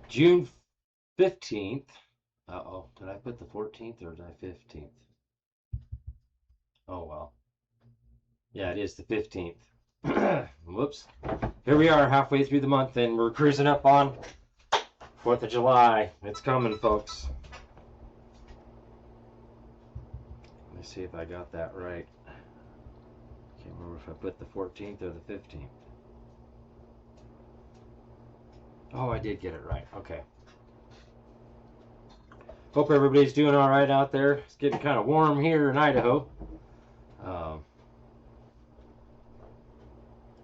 June 15th. Uh-oh, did I put the 14th or did I 15th? Oh, well. Yeah, it is the 15th. Whoops. Here we are halfway through the month and we're cruising up on 4th of July. It's coming, folks. Let me see if I got that right. Can't remember if I put the 14th or the 15th. Oh, I did get it right. Okay. Hope everybody's doing all right out there. It's getting kind of warm here in Idaho.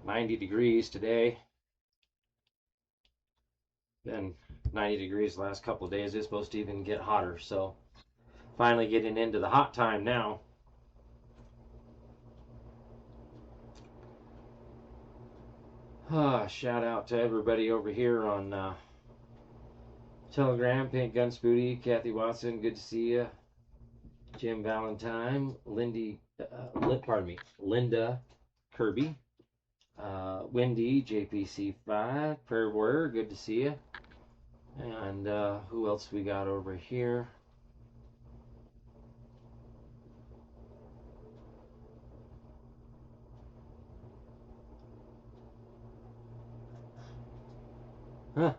90 degrees today. Been 90 degrees the last couple of days. It's supposed to even get hotter. So finally getting into the hot time now. Shout out to everybody over here on Telegram. Pink Gun Spooty, Kathy Watson, good to see you. Jim Valentine, Linda Kirby, Wendy, JPC5, Prayer Warrior, good to see you. And who else we got over here? Huh.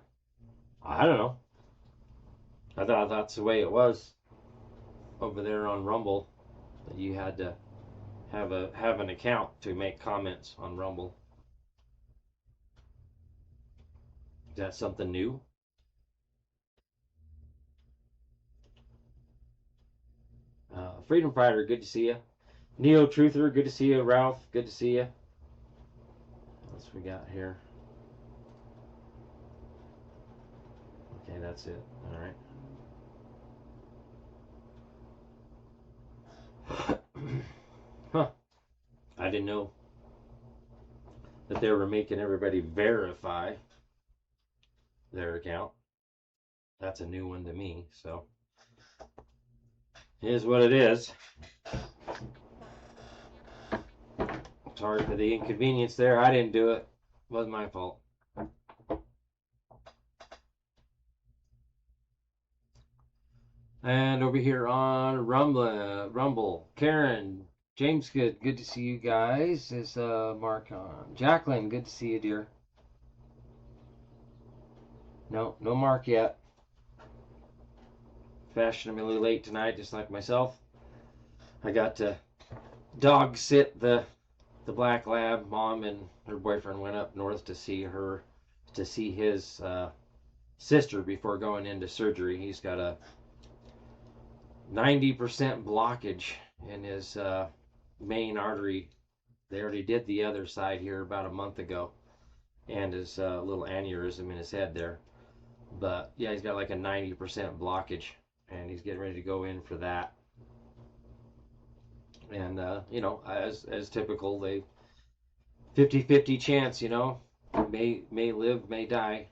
I don't know. I thought that's the way it was over there on Rumble. That you had to have an account to make comments on Rumble. Is that something new? Freedom Fighter, good to see you. Neo Truther, good to see you. Ralph, good to see you. What else we got here? Okay, that's it. All right. Huh. I didn't know that they were making everybody verify their account. That's a new one to me, so it is what it is. Sorry for the inconvenience there. I didn't do it. It wasn't my fault. And over here on Rumble, Karen, James, good to see you guys. Is Mark on? Jacqueline, good to see you, dear. No Mark yet. Fashionably late tonight, just like myself. I got to dog sit the black lab. Mom and her boyfriend went up north to see his sister before going into surgery. He's got a 90% blockage in his main artery. They already did the other side here about a month ago, and his little aneurysm in his head there. But yeah, he's got like a 90% blockage, and he's getting ready to go in for that. And you know, as typical, they 50-50 chance, you know, may live, may die.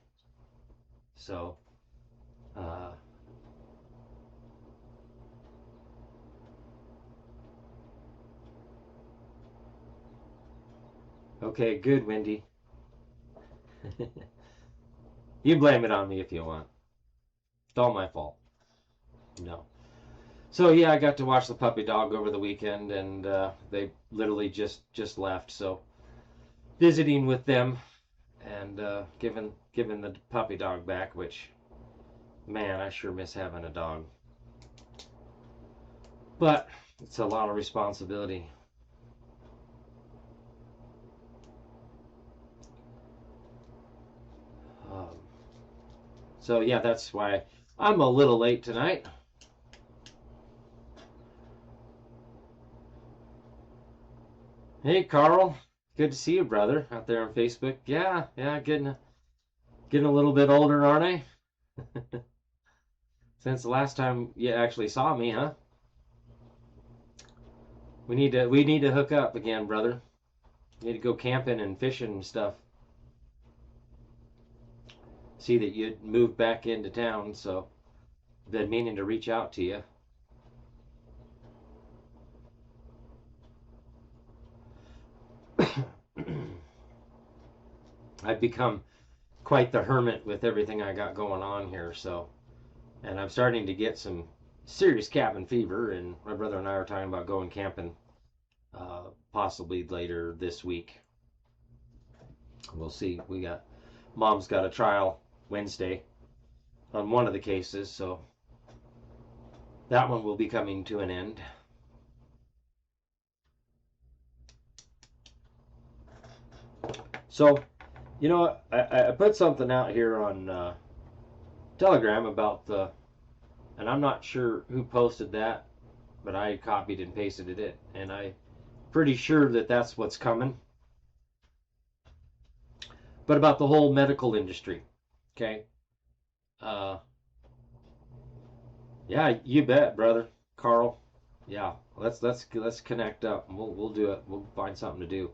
So okay, good, Wendy. You blame it on me if you want. It's all my fault. No. So yeah, I got to watch the puppy dog over the weekend, and they literally just left. So visiting with them and giving the puppy dog back, which, man, I sure miss having a dog. But it's a lot of responsibility. Um, so yeah, that's why I'm a little late tonight. Hey, Carl. Good to see you, brother, out there on Facebook. Yeah, getting a little bit older, aren't I? Since the last time you actually saw me, huh? We need to hook up again, brother. We need to go camping and fishing and stuff. See that you'd moved back into town, so I've been meaning to reach out to you. I've become quite the hermit with everything I got going on here. So, and I'm starting to get some serious cabin fever, and my brother and I are talking about going camping possibly later this week. We'll see. Mom's got a trial Wednesday on one of the cases, so that one will be coming to an end. So, you know, I put something out here on Telegram about and I'm not sure who posted that, but I copied and pasted it in, and I'm pretty sure that that's what's coming. But about the whole medical industry, okay? Yeah, you bet, brother, Carl. Yeah, let's connect up, and we'll do it. We'll find something to do.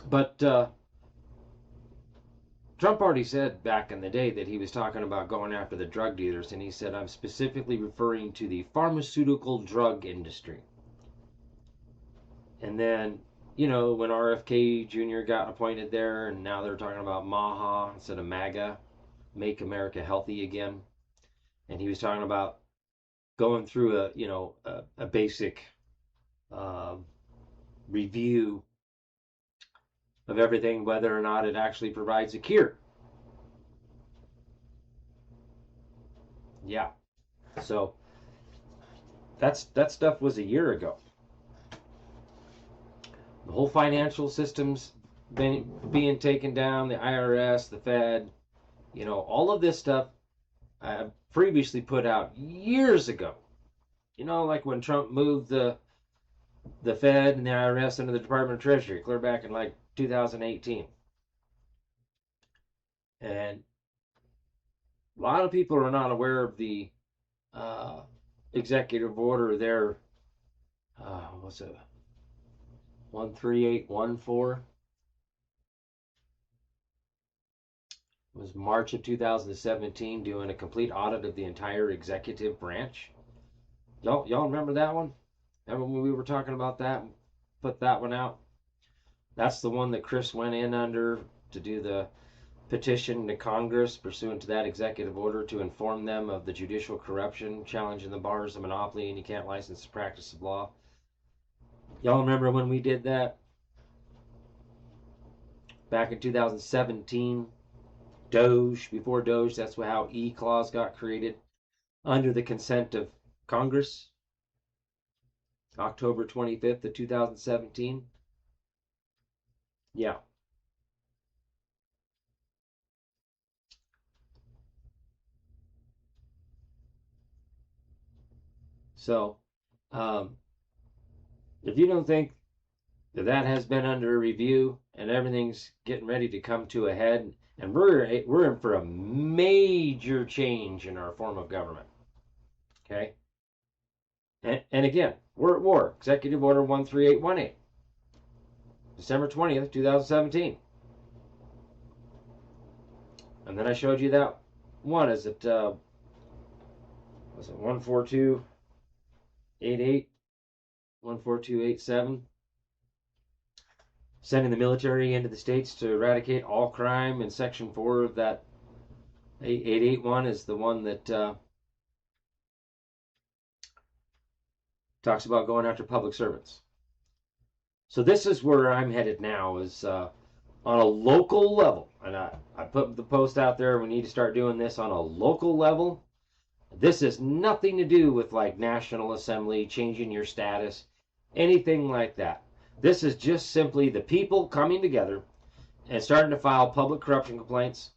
But Trump already said back in the day that he was talking about going after the drug dealers, and he said, I'm specifically referring to the pharmaceutical drug industry. And then, you know, when RFK Jr. got appointed there, and now they're talking about MAHA instead of MAGA, Make America Healthy Again. And he was talking about going through a basic review of everything, whether or not it actually provides a cure. Yeah. So that stuff was a year ago. The whole financial system's being taken down, the IRS, the Fed, you know, all of this stuff I previously put out years ago. You know, like when Trump moved the Fed and the IRS into the Department of Treasury, clear back in like 2018. And a lot of people are not aware of the executive order there. What's it? 13814. It was March of 2017, doing a complete audit of the entire executive branch. Y'all remember that one? Remember when we were talking about that? Put that one out. That's the one that Chris went in under to do the petition to Congress pursuant to that executive order to inform them of the judicial corruption, challenging the bars of monopoly, and you can't license the practice of law. Y'all remember when we did that? Back in 2017, Doge, before Doge, that's how E-Clause got created under the consent of Congress. October 25th of 2017. Yeah. So, if you don't think that has been under review and everything's getting ready to come to a head, and we're in for a major change in our form of government. Okay? And again, we're at war. Executive Order 13818. December 20th, 2017. And then I showed you that one. Is it, was it 14288? 14287? Sending the military into the states to eradicate all crime. And Section 4 of that 881 is the one that talks about going after public servants. So this is where I'm headed now, is on a local level. And I put the post out there, we need to start doing this on a local level. This has nothing to do with like National Assembly, changing your status, anything like that. This is just simply the people coming together and starting to file public corruption complaints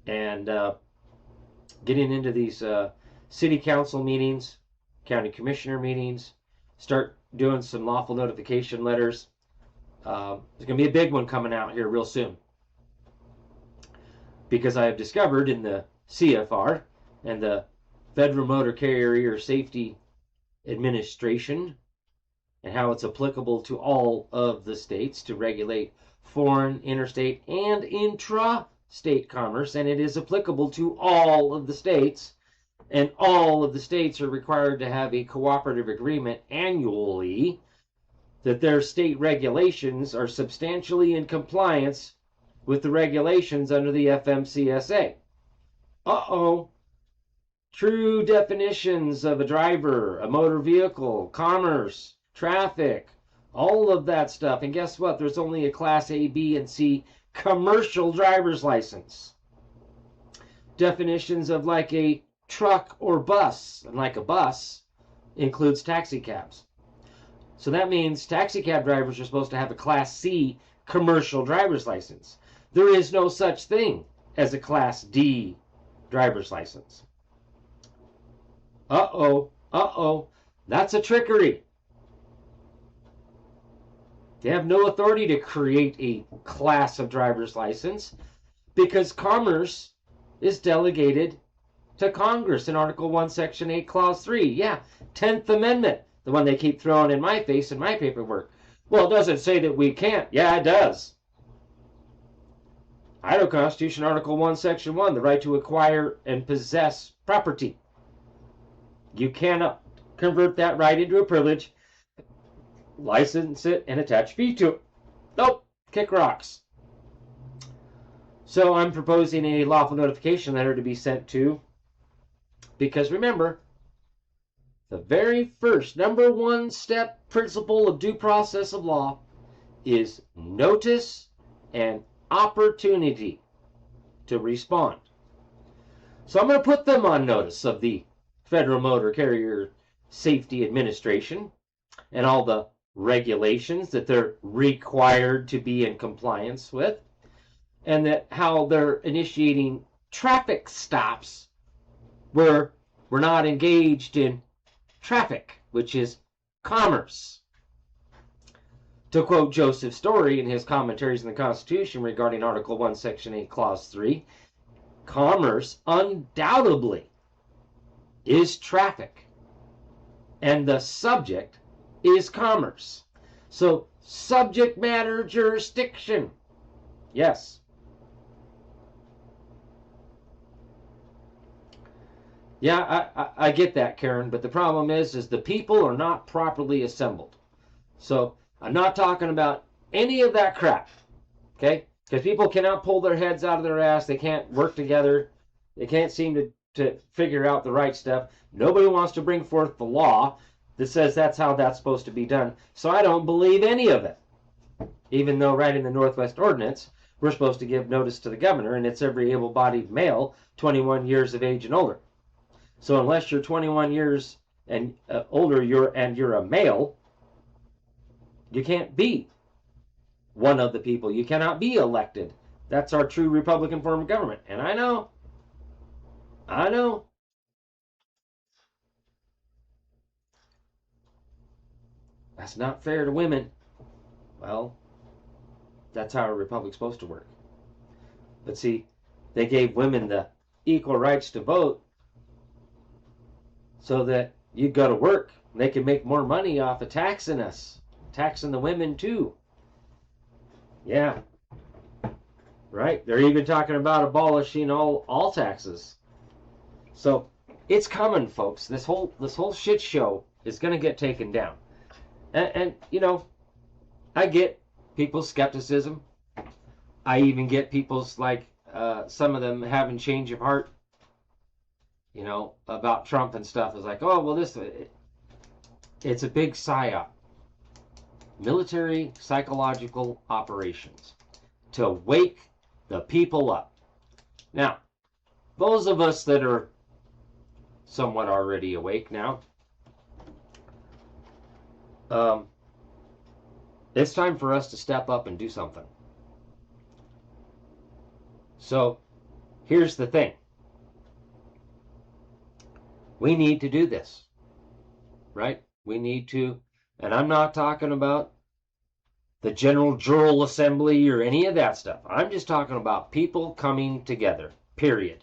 and getting into these city council meetings, county commissioner meetings, start doing some lawful notification letters. There's going to be a big one coming out here real soon, because I have discovered in the CFR and the Federal Motor Carrier Safety Administration and how it's applicable to all of the states to regulate foreign, interstate, and intra-state commerce, and it is applicable to all of the states, and all of the states are required to have a cooperative agreement annually that their state regulations are substantially in compliance with the regulations under the FMCSA. Uh-oh. True definitions of a driver, a motor vehicle, commerce, traffic, all of that stuff. And guess what? There's only a Class A, B, and C commercial driver's license. Definitions of like a truck or bus, and like a bus includes taxi cabs. So that means taxi cab drivers are supposed to have a Class C commercial driver's license. There is no such thing as a Class D driver's license. Uh-oh, that's a trickery. They have no authority to create a class of driver's license because commerce is delegated to Congress in Article 1, Section 8, Clause 3. Yeah, 10th Amendment, the one they keep throwing in my face in my paperwork. Well, it doesn't say that we can't. Yeah, it does. Idaho Constitution, Article 1, Section 1, the right to acquire and possess property. You cannot convert that right into a privilege, license it, and attach fee to it. Nope, kick rocks. So I'm proposing a lawful notification letter to be sent to, because remember, the very first number one step principle of due process of law is notice and opportunity to respond. So I'm going to put them on notice of the Federal Motor Carrier Safety Administration and all the regulations that they're required to be in compliance with, and that how they're initiating traffic stops where we're not engaged in traffic, which is commerce. To quote Joseph Story in his commentaries on the Constitution regarding Article 1, Section 8, Clause 3, commerce undoubtedly is traffic, and the subject is commerce. So, subject matter jurisdiction. Yes. Yeah, I get that, Karen, but the problem is the people are not properly assembled. So, I'm not talking about any of that crap, okay? Because people cannot pull their heads out of their ass. They can't work together. They can't seem to figure out the right stuff. Nobody wants to bring forth the law that says that's how that's supposed to be done. So I don't believe any of it. Even though right in the Northwest Ordinance, we're supposed to give notice to the governor, and it's every able-bodied male 21 years of age and older. So unless you're 21 years and older, you're a male, you can't be one of the people. You cannot be elected. That's our true Republican form of government. And I know. That's not fair to women. Well, that's how a republic's supposed to work. But see, they gave women the equal rights to vote so that you go to work and they can make more money off of taxing us. Taxing the women too. Yeah. Right? They're even talking about abolishing all taxes. So it's coming, folks. This whole shit show is going to get taken down. And you know, I get people's skepticism. I even get people's some of them having change of heart. You know, about Trump and stuff. It's like, oh well, it's a big psyop. Military psychological operations to wake the people up. Now, those of us that are somewhat already awake now, it's time for us to step up and do something. So, here's the thing. We need to do this, right? We need to. And I'm not talking about the General Jural Assembly or any of that stuff. I'm just talking about people coming together, period.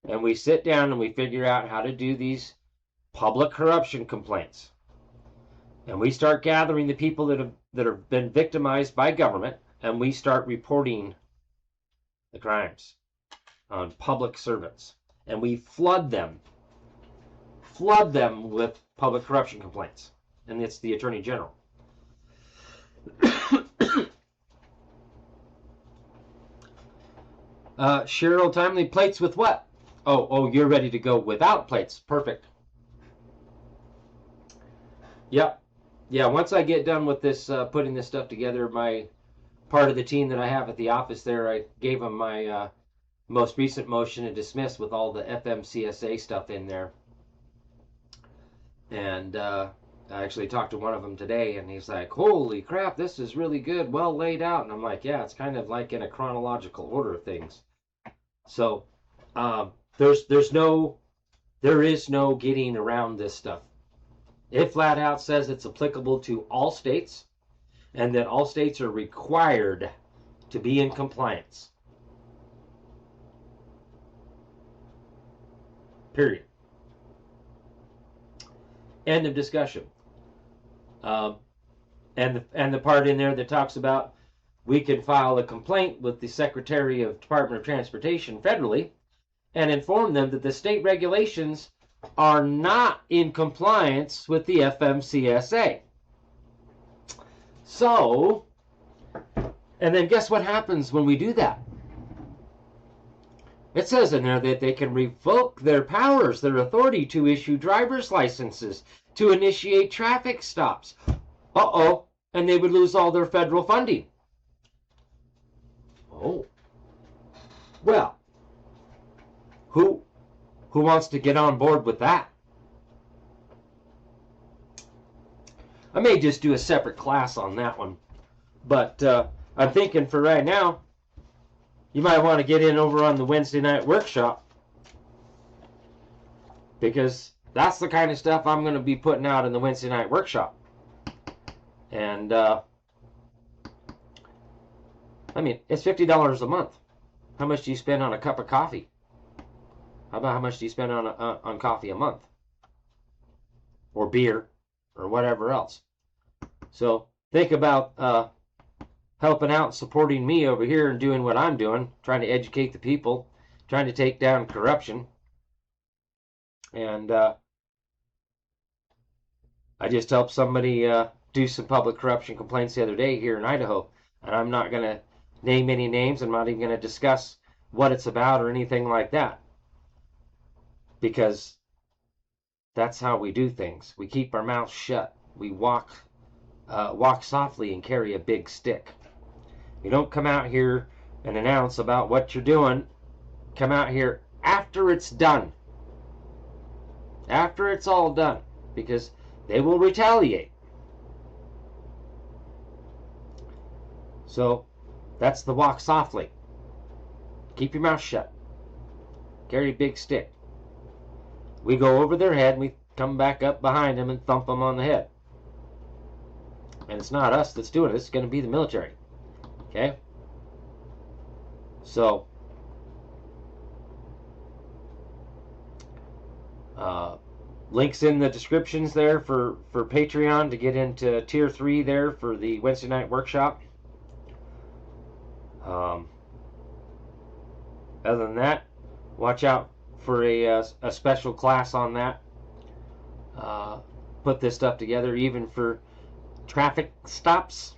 And we sit down and we figure out how to do these public corruption complaints. And we start gathering the people that have been victimized by government, and we start reporting the crimes on public servants. And we flood them with public corruption complaints. And it's the Attorney General. Cheryl Timely, plates with what? Oh, you're ready to go without plates. Perfect. Yep. Yeah, once I get done with this, putting this stuff together, my part of the team that I have at the office there, I gave them my most recent motion to dismiss with all the FMCSA stuff in there. And I actually talked to one of them today, and he's like, holy crap, this is really good, well laid out. And I'm like, yeah, it's kind of like in a chronological order of things. So there is no getting around this stuff. It flat out says it's applicable to all states, and that all states are required to be in compliance. Period. End of discussion. And the part in there that talks about we can file a complaint with the Secretary of Department of Transportation federally and inform them that the state regulations are not in compliance with the FMCSA. So, and then guess what happens when we do that? It says in there that they can revoke their powers, their authority to issue driver's licenses, to initiate traffic stops. Uh-oh, and they would lose all their federal funding. Oh. Well, who wants to get on board with that? I may just do a separate class on that one. But I'm thinking for right now, you might want to get in over on the Wednesday night workshop, because that's the kind of stuff I'm going to be putting out in the Wednesday night workshop. And I mean, it's $50 a month. How much do you spend on a cup of coffee? How about how much do you spend on coffee a month? Or beer, or whatever else. So think about helping out, supporting me over here and doing what I'm doing, trying to educate the people, trying to take down corruption. And I just helped somebody do some public corruption complaints the other day here in Idaho. And I'm not going to name any names. I'm not even going to discuss what it's about or anything like that. Because that's how we do things. We keep our mouths shut. We walk softly and carry a big stick. You don't come out here and announce about what you're doing. Come out here after it's done. After it's all done. Because they will retaliate. So, that's the walk softly. Keep your mouth shut. Carry a big stick. We go over their head and we come back up behind them and thump them on the head. And it's not us that's doing it. It's going to be the military. Okay? So, links in the descriptions there for Patreon to get into Tier 3 there for the Wednesday night workshop. Other than that, watch out for a special class on that. Put this stuff together even for traffic stops.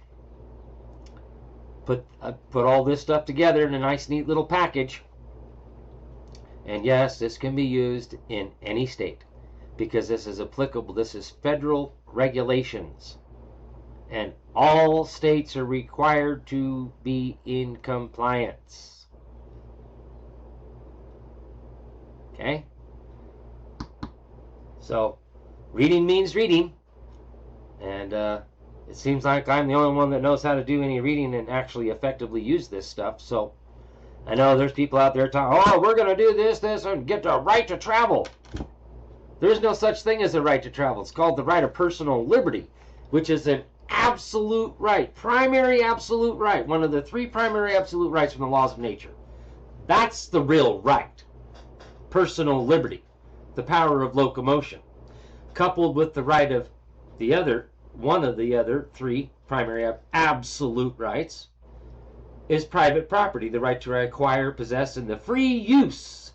Put all this stuff together in a nice neat little package. And yes, this can be used in any state because this is applicable. This is federal regulations. And all states are required to be in compliance. Okay? So, reading means reading. And it seems like I'm the only one that knows how to do any reading and actually effectively use this stuff. So, I know there's people out there talking, oh, we're going to do this, and get the right to travel. There's no such thing as a right to travel. It's called the right of personal liberty, which is an absolute right, primary absolute right, one of the 3 primary absolute rights from the laws of nature. That's the real right. Personal liberty, the power of locomotion, coupled with the right of one of the other 3 primary absolute rights, is private property, the right to acquire, possess, and the free use,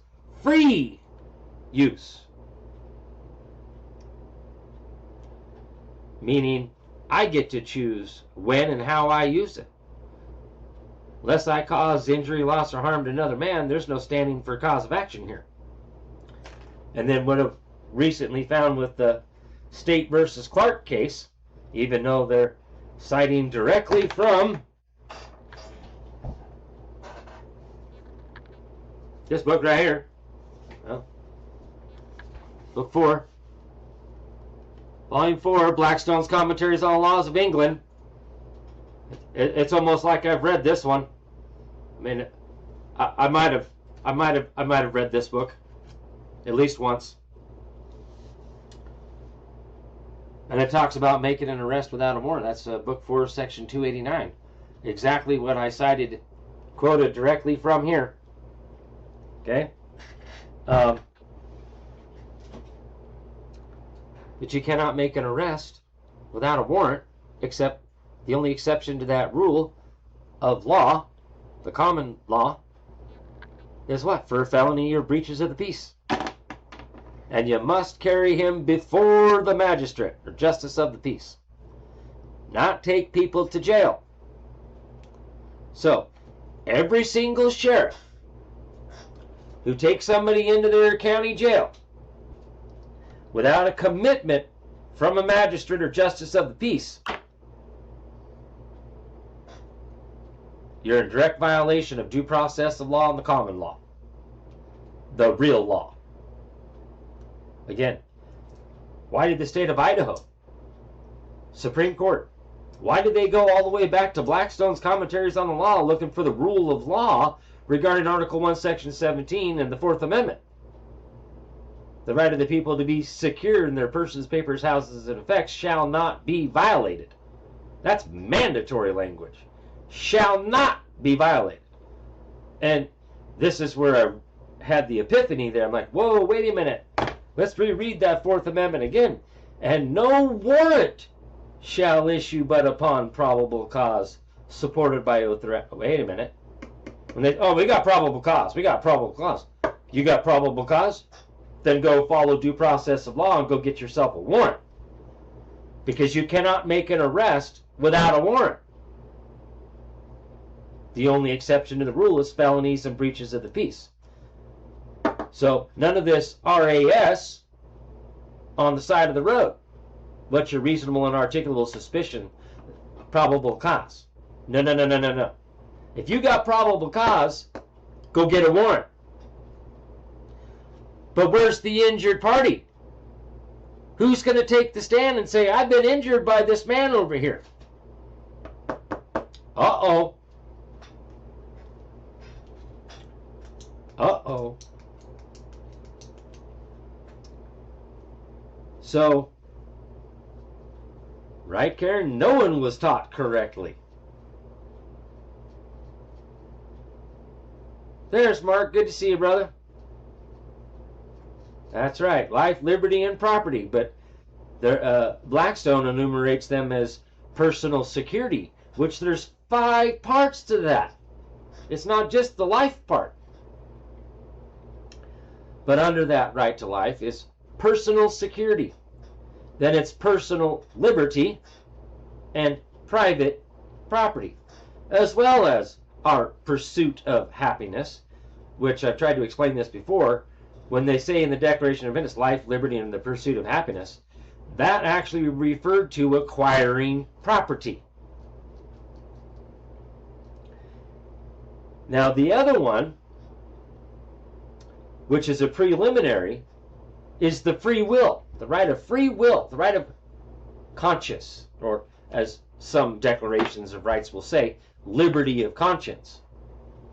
meaning I get to choose when and how I use it. Unless I cause injury, loss, or harm to another man, there's no standing for cause of action here. And then what I've recently found with the State versus Clark case, even though they're citing directly from this book right here, well, book 4, volume 4, Blackstone's Commentaries on the Laws of England. It's almost like I've read this one. I mean, I might have read this book at least once. And it talks about making an arrest without a warrant. That's book 4, section 289. Exactly what I cited, quoted directly from here. Okay? But you cannot make an arrest without a warrant, except the only exception to that rule of law, the common law, is what? For felony or breaches of the peace. And you must carry him before the magistrate or justice of the peace. Not take people to jail. So, every single sheriff who takes somebody into their county jail without a commitment from a magistrate or justice of the peace, you're in direct violation of due process of law and the common law. The real law. Again, why did the state of Idaho, Supreme Court, why did they go all the way back to Blackstone's Commentaries on the Law looking for the rule of law regarding Article 1, Section 17 and the Fourth Amendment? The right of the people to be secure in their persons, papers, houses, and effects shall not be violated. That's mandatory language. Shall not be violated. And this is where I had the epiphany there. I'm like, whoa, wait a minute. Let's reread that Fourth Amendment again. And no warrant shall issue but upon probable cause, supported by oath or... Wait a minute. When they, we got probable cause. We got probable cause. You got probable cause? Then go follow due process of law and go get yourself a warrant. Because you cannot make an arrest without a warrant. The only exception to the rule is felonies and breaches of the peace. So none of this RAS on the side of the road. What's your reasonable and articulable suspicion? Probable cause. No, no, no, no, no, no. If you got probable cause, go get a warrant. But where's the injured party? Who's going to take the stand and say, I've been injured by this man over here? Uh-oh. Uh-oh. So, right, Karen? No one was taught correctly. There's Mark. Good to see you, brother. That's right. Life, liberty, and property. But Blackstone enumerates them as personal security, which there's 5 parts to that. It's not just the life part. But under that right to life is personal security. Then it's personal liberty and private property, as well as our pursuit of happiness, which I've tried to explain this before. When they say in the Declaration of Independence, life, liberty, and the pursuit of happiness, that actually referred to acquiring property. Now the other one, which is a preliminary, is the free will, the right of free will, the right of conscience, or as some declarations of rights will say, liberty of conscience,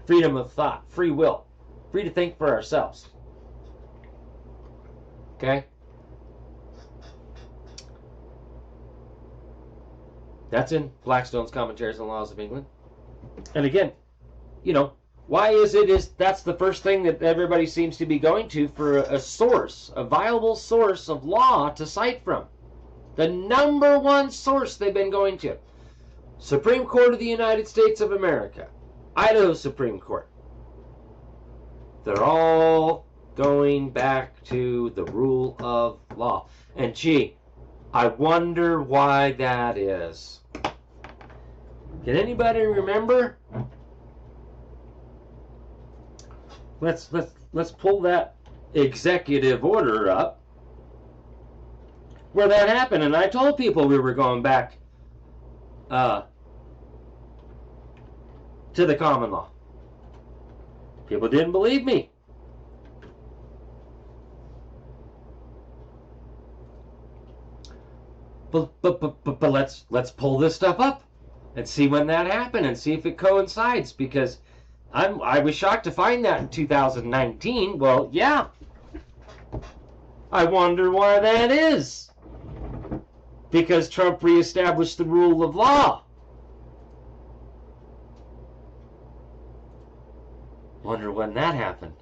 freedom of thought, free will, free to think for ourselves. Okay? That's in Blackstone's Commentaries on the Laws of England. And again, you know, why is that's the first thing that everybody seems to be going to for a source, a viable source of law to cite from. The number one source they've been going to. Supreme Court of the United States of America. Idaho Supreme Court. They're all going back to the rule of law. And gee, I wonder why that is. Can anybody remember let's pull that executive order up where that happened. And I told people we were going back to the common law. People didn't believe me. But let's pull this stuff up and see when that happened and see if it coincides, because I was shocked to find that in 2019. Well, yeah. I wonder why that is. Because Trump reestablished the rule of law. Wonder when that happened.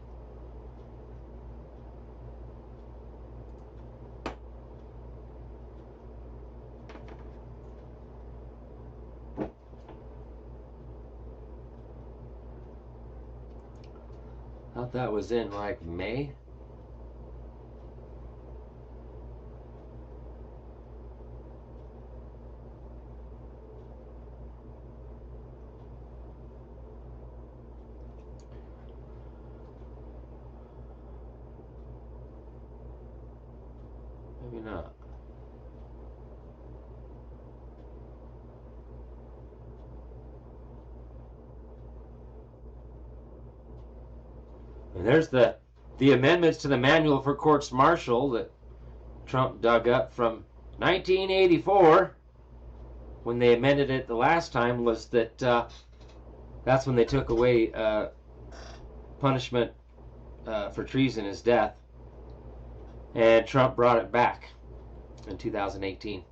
Thought that was in like May. Maybe not. And there's the amendments to the Manual for Courts Martial that Trump dug up from 1984. When they amended it the last time, was that that's when they took away punishment for treason as death. And Trump brought it back in 2018.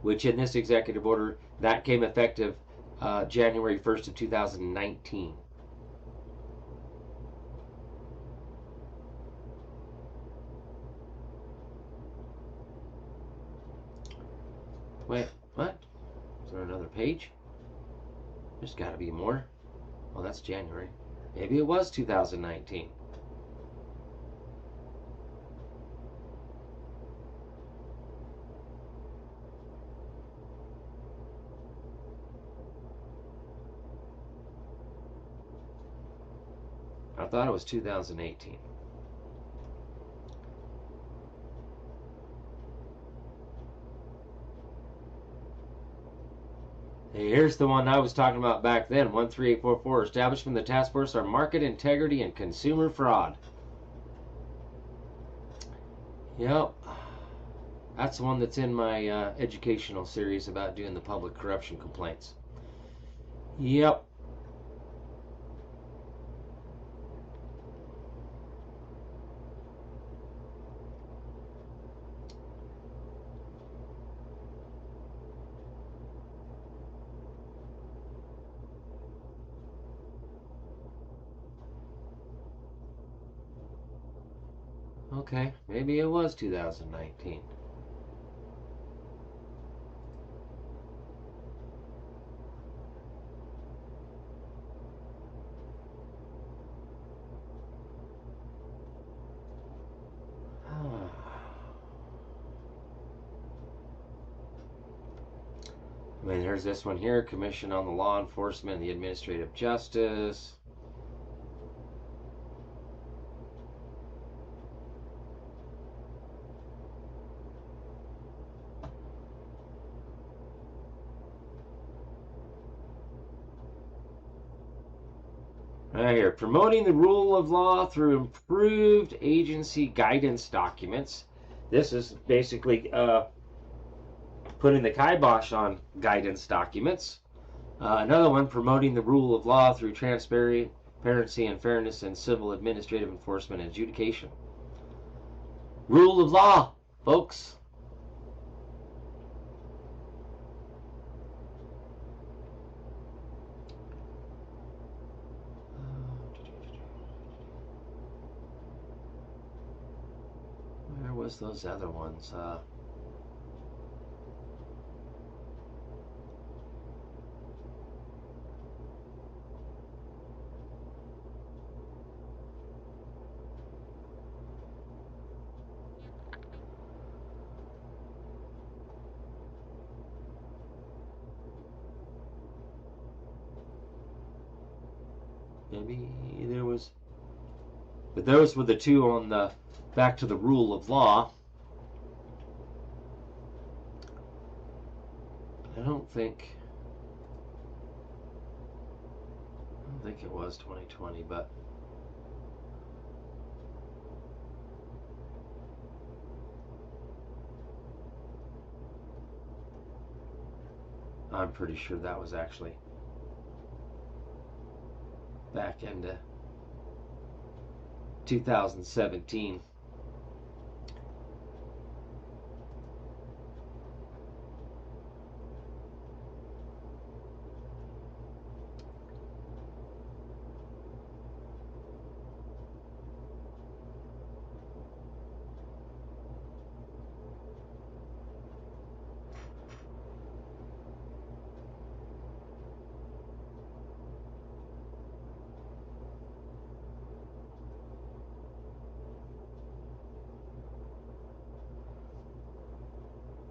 Which in this executive order, that came effective January 1st of 2019. Wait, what? Is there another page? There's got to be more. Oh, that's January. Maybe it was 2019. I thought it was 2018. Here's the one I was talking about back then, 13844, establishment of the task force on market integrity and consumer fraud. Yep. That's the one that's in my educational series about doing the public corruption complaints. Yep. Okay, maybe it was 2019. I mean, there's this one here, Commission on the Law Enforcement and the Administrative Justice. Right here, promoting the rule of law through improved agency guidance documents. This is basically putting the kibosh on guidance documents. Another one, promoting the rule of law through transparency and fairness in civil administrative enforcement and adjudication. Rule of law, folks. Where was those other ones? Maybe there was, but those were the two on the back to the rule of law. I don't think it was 2020, but I'm pretty sure that was actually back into 2017.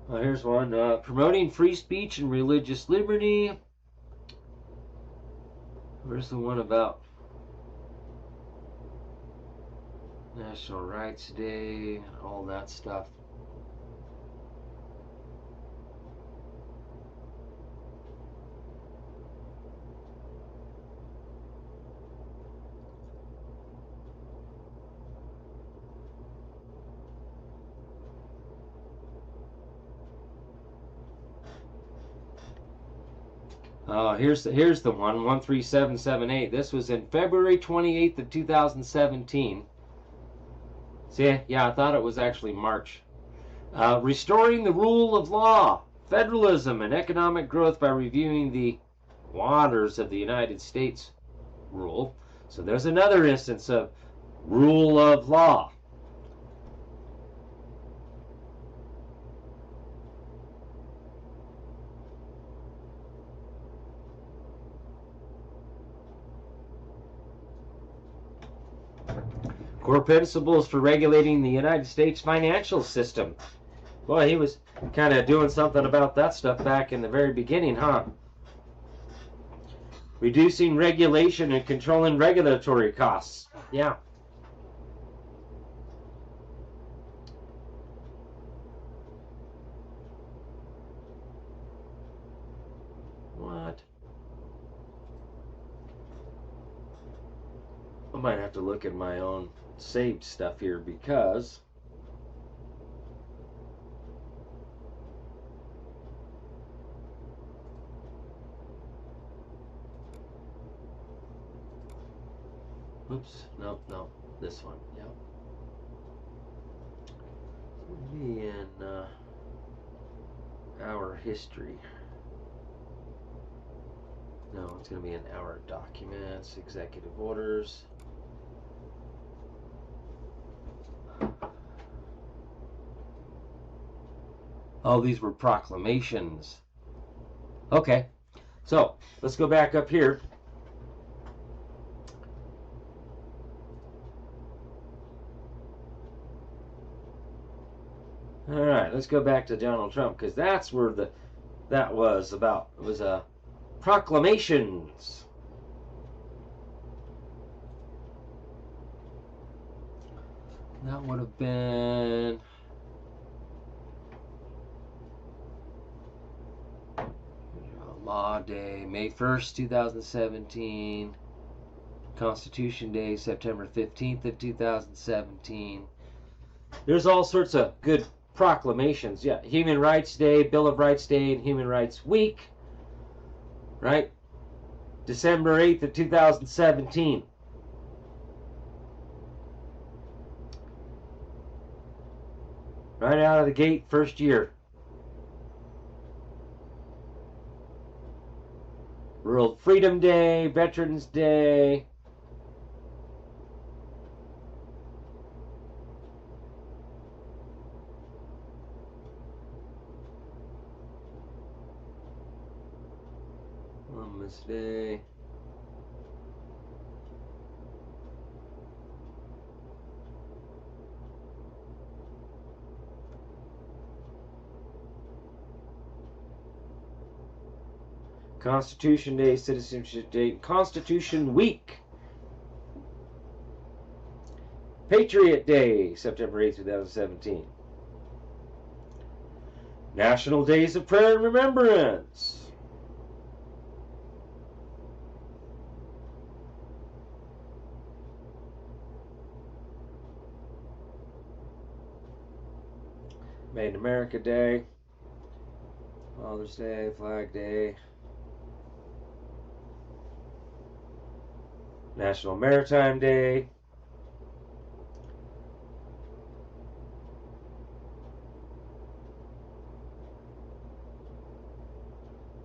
Here's one. Promoting free speech and religious liberty. Where's the one about National Rights Day, all that stuff? Here's the one, 13778. This was in February 28th of 2017. See, yeah, I thought it was actually March. Restoring the rule of law, federalism, and economic growth by reviewing the waters of the United States rule. So there's another instance of rule of law. Core principles for regulating the United States financial system. Boy, he was kind of doing something about that stuff back in the very beginning, huh? Reducing regulation and controlling regulatory costs. Yeah. What? I might have to look at my own saved stuff here because oops, no, this one, yeah. Maybe in our history. No, it's going to be in our documents, executive orders. Oh, these were proclamations. Okay, so let's go back up here. All right, let's go back to Donald Trump because that's where that was about. It was proclamations. That would have been Law Day, May 1st, 2017. Constitution Day, September 15th of 2017. There's all sorts of good proclamations. Yeah, Human Rights Day, Bill of Rights Day, and Human Rights Week. Right? December 8th of 2017. Right out of the gate, first year. World Freedom Day, Veterans Day. Columbus Day. Constitution Day, Citizenship Day, Constitution Week. Patriot Day, September 8th, 2017. National Days of Prayer and Remembrance. Made in America Day. Father's Day, Flag Day. National Maritime Day.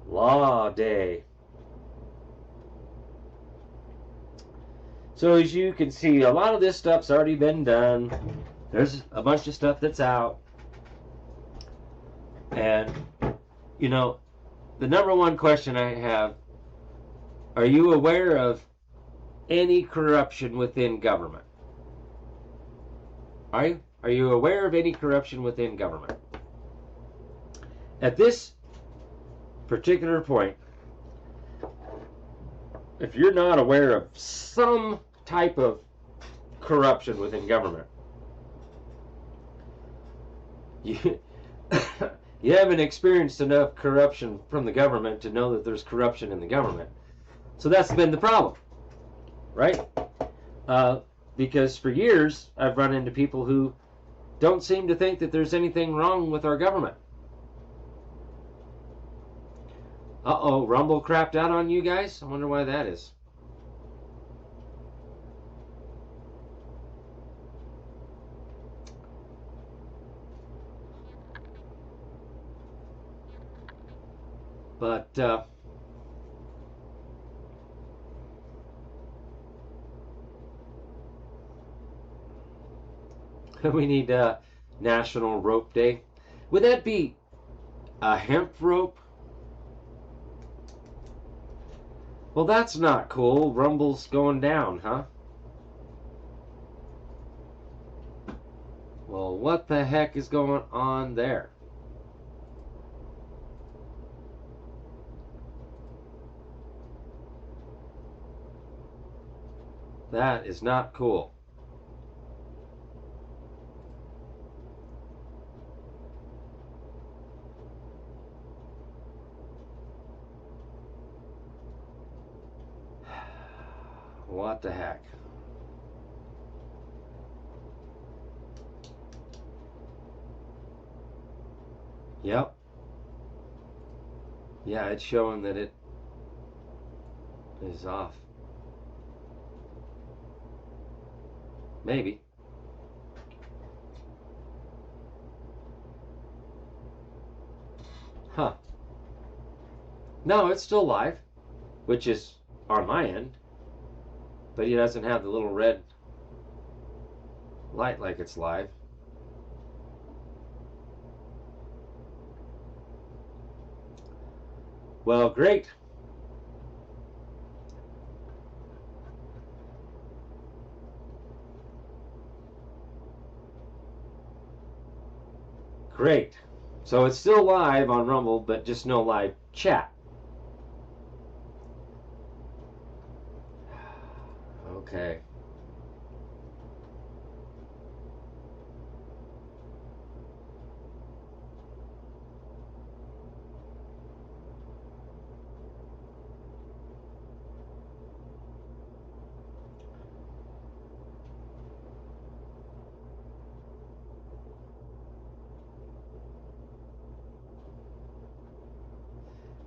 Law Day. So as you can see, a lot of this stuff's already been done. There's a bunch of stuff that's out. And, you know, the number one question I have, are you aware of any corruption within government? Are you aware of any corruption within government? At this particular point, if you're not aware of some type of corruption within government, you you haven't experienced enough corruption from the government to know that there's corruption in the government. So that's been the problem, right? Because for years I've run into people who don't seem to think that there's anything wrong with our government. Uh-oh, Rumble crapped out on you guys? I wonder why that is. But, we need National Rope Day. Would that be a hemp rope? Well, that's not cool. Rumble's going down, huh? Well, what the heck is going on there? That is not cool. What the heck? Yep. Yeah, it's showing that it is off. Maybe. Huh. No, it's still live, which is on my end. But he doesn't have the little red light like it's live. Well, great. Great. So it's still live on Rumble, but just no live chat. Okay.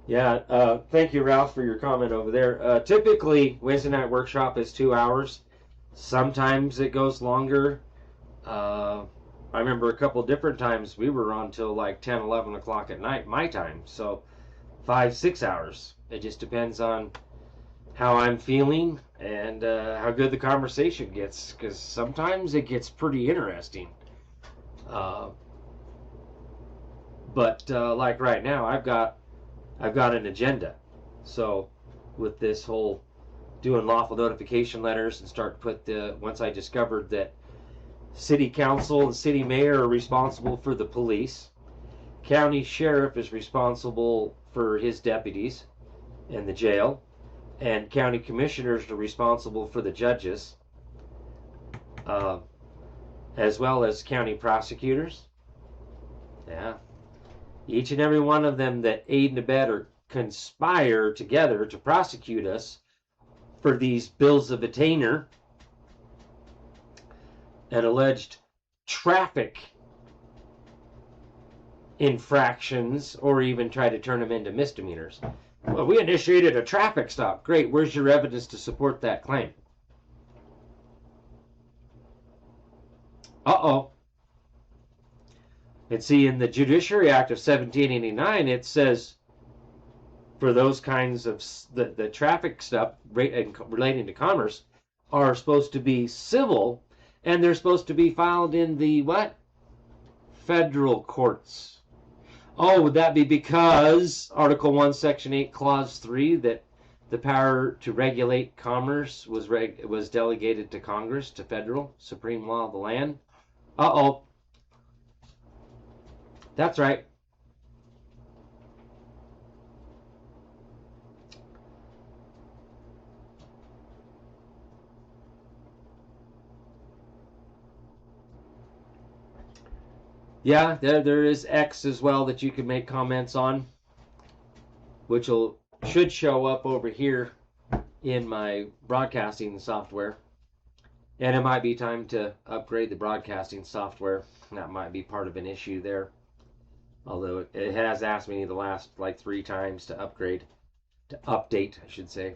Yeah, thank you, Ralph, for your comment over there. Typically, Wednesday Night Workshop is 2 hours. Sometimes it goes longer. I remember a couple different times we were on till like 10, 11 o'clock at night, my time. So 5, 6 hours. It just depends on how I'm feeling and how good the conversation gets, because sometimes it gets pretty interesting. But like right now, I've got an agenda. So with this whole doing lawful notification letters and start to put once I discovered that city council and city mayor are responsible for the police, county sheriff is responsible for his deputies and the jail, and county commissioners are responsible for the judges. as well as county prosecutors. Yeah. Each and every one of them that aid and abet or conspire together to prosecute us for these bills of attainder and alleged traffic infractions, or even try to turn them into misdemeanors. Well, we initiated a traffic stop. Great. Where's your evidence to support that claim? Uh-oh. And see, in the Judiciary Act of 1789, it says for those kinds of the traffic stuff relating to commerce are supposed to be civil, and they're supposed to be filed in the what? Federal courts. Oh, would that be because Article 1, Section 8, Clause 3, that the power to regulate commerce was delegated to Congress, to federal supreme law of the land? Uh-oh. That's right. Yeah, there is X as well that you can make comments on, which should show up over here in my broadcasting software. And it might be time to upgrade the broadcasting software. That might be part of an issue there. Although it has asked me the last like 3 times to upgrade, to update, I should say.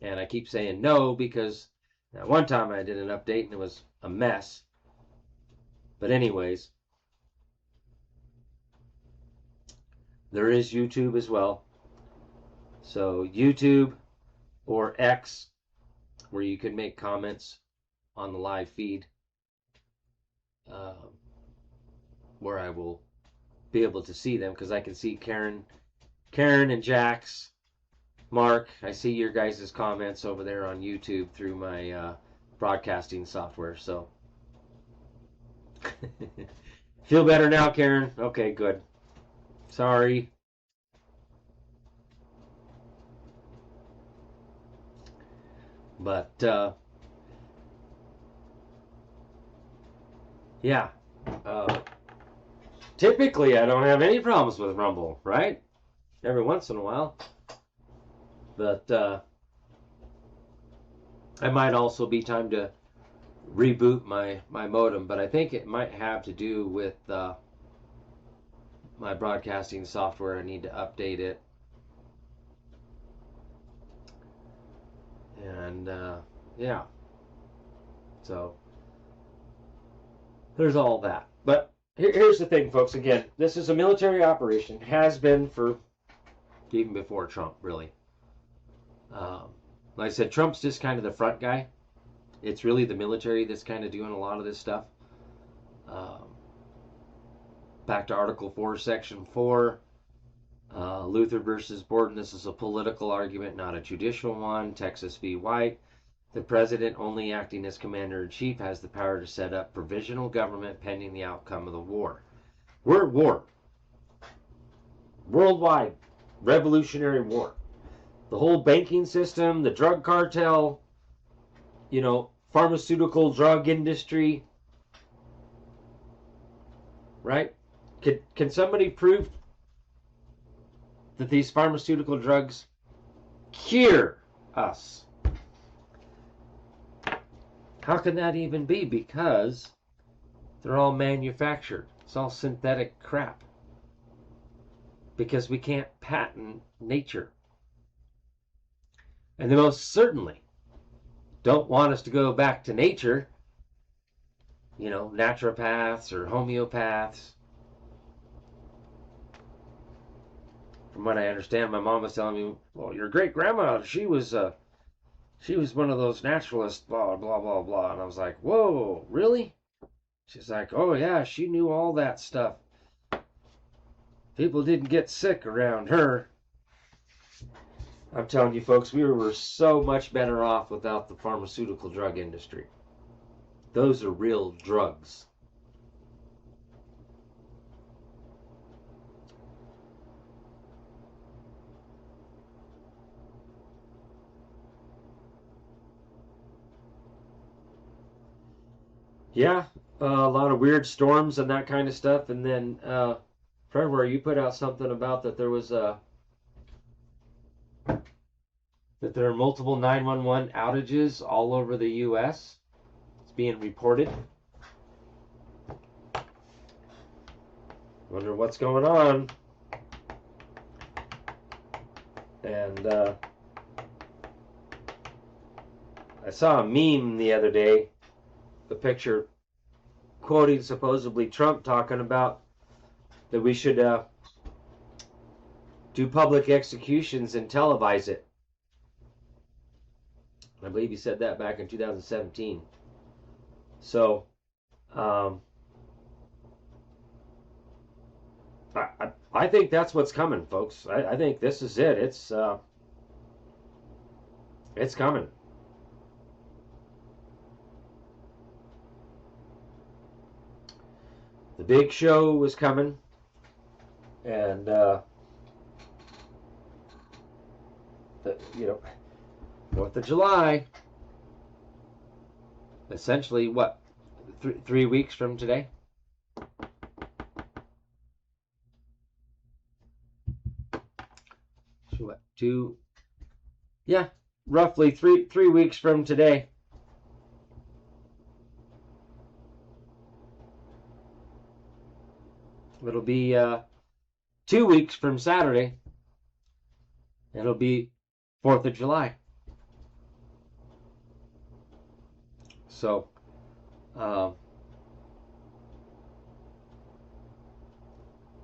And I keep saying no because one time I did an update and it was a mess. But anyways, there is YouTube as well. So YouTube or X, where you can make comments on the live feed, where I will be able to see them, because I can see Karen and Jax, Mark. I see your guys' comments over there on YouTube through my broadcasting software. So feel better now, Karen? Okay, good. Sorry. But yeah, typically I don't have any problems with Rumble, right? Every once in a while. But I might also be time to reboot my modem, but I think it might have to do with my broadcasting software. I need to update it. And yeah, so there's all that. But here's the thing, folks. Again, this is a military operation. Has been for even before Trump, really. Like I said, Trump's just kind of the front guy. It's really the military that's kind of doing a lot of this stuff. Back to Article 4, Section 4. Luther versus Borden. This is a political argument, not a judicial one. Texas v. White. The president, only acting as commander-in-chief, has the power to set up provisional government pending the outcome of the war. We're at war. Worldwide. Revolutionary war. The whole banking system, the drug cartel, pharmaceutical drug industry. Right? Can somebody prove that these pharmaceutical drugs cure us? How can that even be? Because they're all manufactured. It's all synthetic crap. Because we can't patent nature. And they most certainly don't want us to go back to nature. Naturopaths or homeopaths. From what I understand, my mom was telling me, well, your great-grandma, she was one of those naturalists, blah, blah, blah, blah. And I was like, whoa, really? She's like, oh, yeah, she knew all that stuff. People didn't get sick around her. I'm telling you, folks, we were so much better off without the pharmaceutical drug industry. Those are real drugs. Yeah, a lot of weird storms and that kind of stuff. And then February, you put out something about that there was that there are multiple 911 outages all over the U.S. It's being reported. Wonder what's going on. And I saw a meme the other day, the picture quoting supposedly Trump talking about that we should do public executions and televise it. I believe he said that back in 2017. So, I think that's what's coming, folks. I think this is it. It's coming. The big show was coming, and the 4th of July. Essentially, what, 3 weeks from today? So what, yeah, roughly three weeks from today. It'll be 2 weeks from Saturday. It'll be 4th of July. So,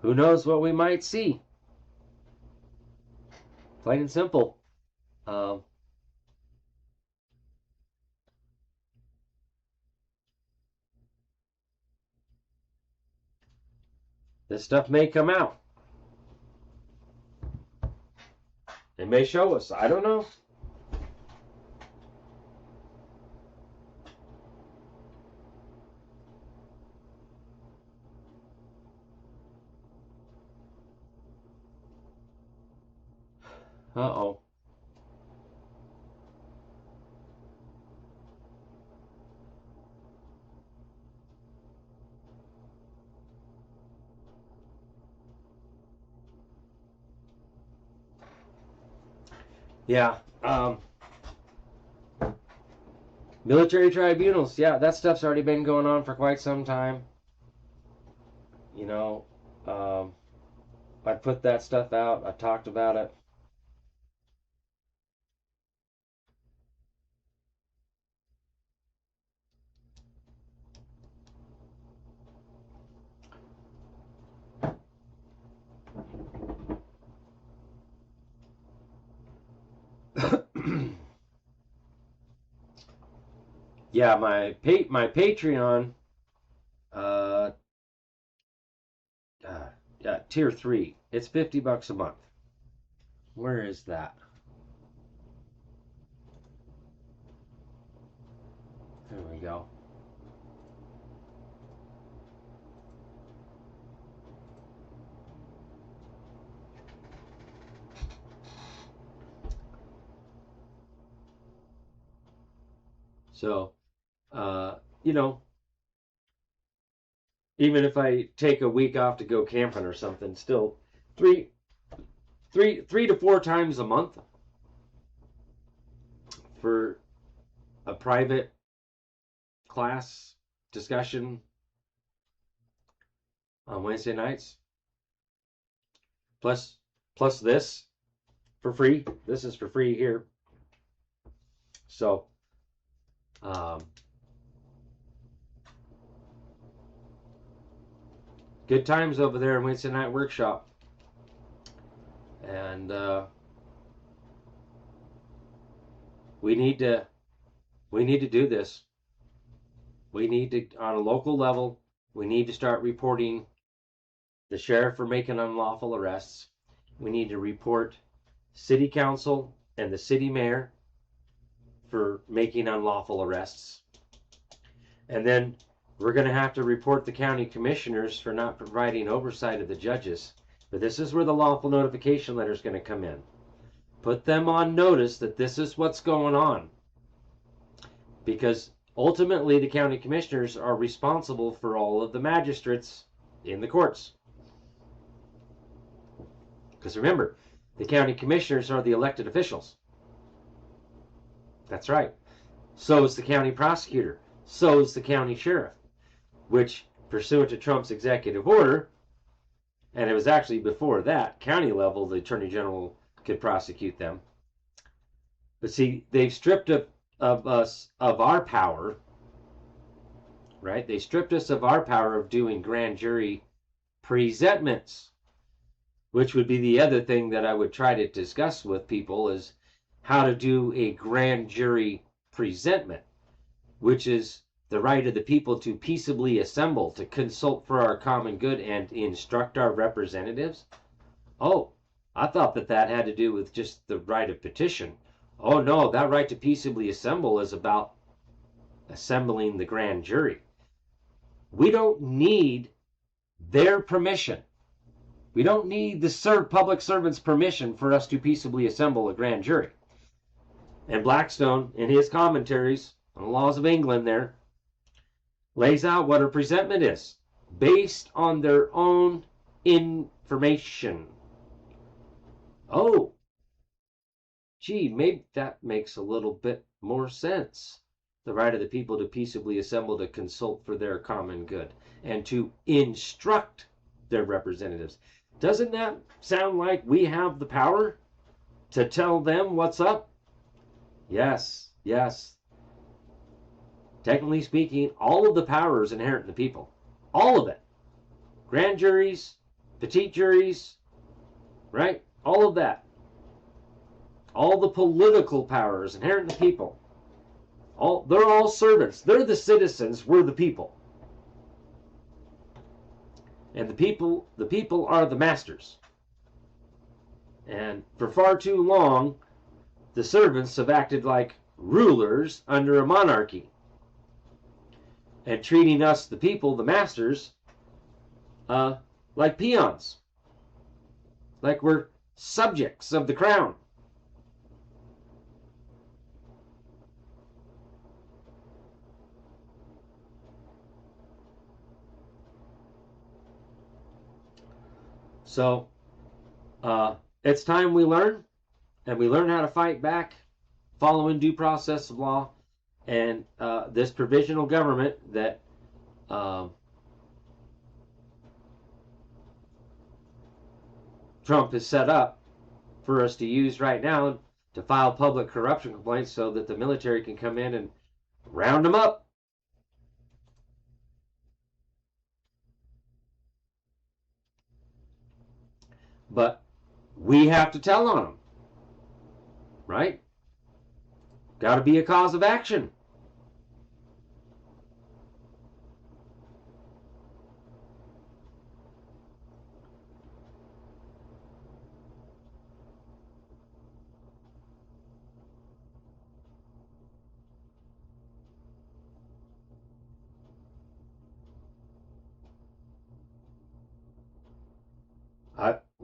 who knows what we might see? Plain and simple. This stuff may come out. It may show us. I don't know. Uh-oh. Yeah. Military tribunals. Yeah, that stuff's already been going on for quite some time. You know, I put that stuff out. I talked about it. Yeah, my Patreon, uh, yeah, tier 3. It's $50 a month. Where is that? There we go. So, you know, even if I take a week off to go camping or something, still three to four times a month for a private class discussion on Wednesday nights. Plus this for free. This is for free here. So, good times over there in Wednesday Night Workshop. And we need to do this. We need to, on a local level, we need to start reporting the sheriff for making unlawful arrests. We need to report city council and the city mayor for making unlawful arrests. And then we're going to have to report the county commissioners for not providing oversight of the judges. But this is where the lawful notification letter is going to come in. Put them on notice that this is what's going on. Because Ultimately, the county commissioners are responsible for all of the magistrates in the courts. Because remember, the county commissioners are the elected officials. That's right. So is the county prosecutor. So is the county sheriff, which, pursuant to Trump's executive order, and it was actually before that, county level, the attorney general could prosecute them. But see, they've stripped us of our power, right? They stripped us of our power of doing grand jury presentments, which would be the other thing that I would try to discuss with people, is how to do a grand jury presentment, which is the right of the people to peaceably assemble, to consult for our common good and instruct our representatives. Oh, I thought that had to do with just the right of petition. Oh no, that right to peaceably assemble is about assembling the grand jury. We don't need their permission. We don't need the public servant's permission for us to peaceably assemble a grand jury. And Blackstone, in his commentaries on the laws of England there, lays out what a presentment is, based on their own information. Oh, gee, maybe that makes a little bit more sense. The right of the people to peaceably assemble to consult for their common good and to instruct their representatives. Doesn't that sound like we have the power to tell them what's up? Yes, yes. Technically speaking, all of the power is inherent in the people. All of it. Grand juries, petite juries, right? All of that. All the political power is inherent in the people. They're all servants. They're the citizens. We're the people. And the people are the masters. And for far too long, the servants have acted like rulers under a monarchy, and treating us, the people, the masters, like peons, like we're subjects of the crown. So it's time we learn, and we learn how to fight back following due process of law, and this provisional government that Trump has set up for us to use right now to file public corruption complaints so that the military can come in and round them up. But we have to tell on them, right? Got to be a cause of action.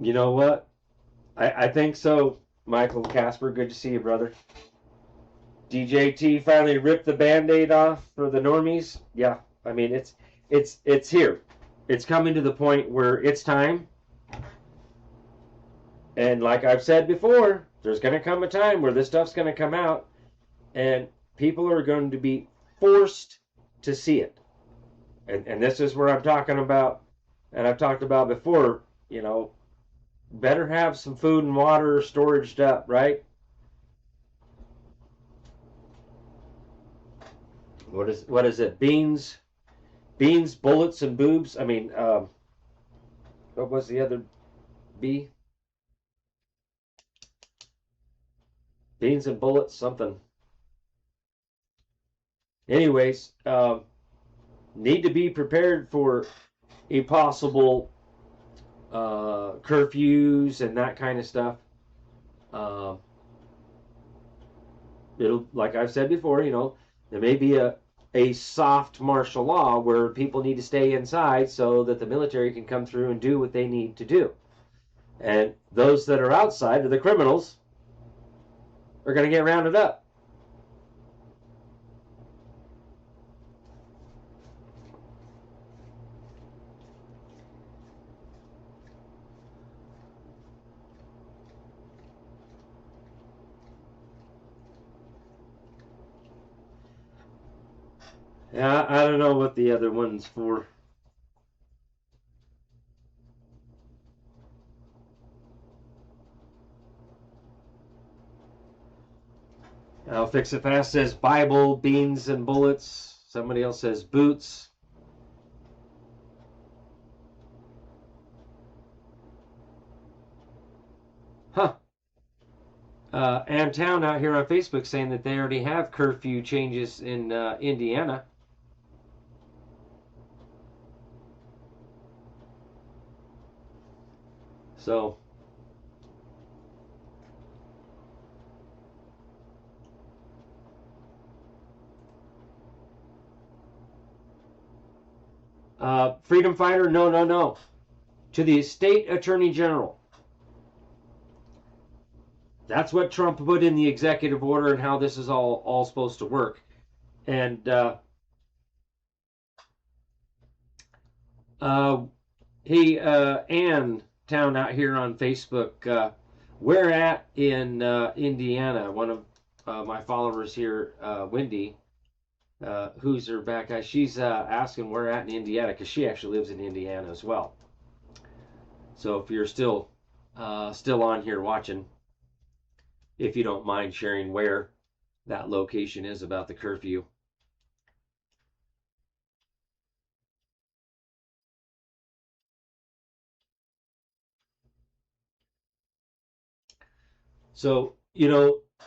You know what? I think so, Michael Casper. Good to see you, brother. DJT finally ripped the Band-Aid off for the normies. Yeah, I mean it's here. It's coming to the point where it's time. And like I've said before, there's going to come a time where this stuff's going to come out, and people are going to be forced to see it. And this is where I'm talking about, and I've talked about before, you know, better have some food and water storaged up, right? What is it? Beans, bullets, and boobs. I mean, what was the other B? Beans and bullets, something. Anyways, need to be prepared for a possible curfews and that kind of stuff. It'll, like I've said before, you know, there may be a soft martial law where people need to stay inside so that the military can come through and do what they need to do. And those that are outside, or the criminals, are going to get rounded up. Yeah, I don't know what the other one's for. I'll Fix It Fast says Bible, beans, and bullets. Somebody else says boots. Huh. Town out here on Facebook saying that they already have curfew changes in Indiana. So, Freedom Fighter, no, no, no. To the state attorney general. That's what Trump put in the executive order and how this is all supposed to work. And Ann Town out here on Facebook, where at in Indiana? One of my followers here, Wendy, who's her back guy, she's asking where at in Indiana because she actually lives in Indiana as well. So if you're still on here watching, if you don't mind sharing where that location is about the curfew. So,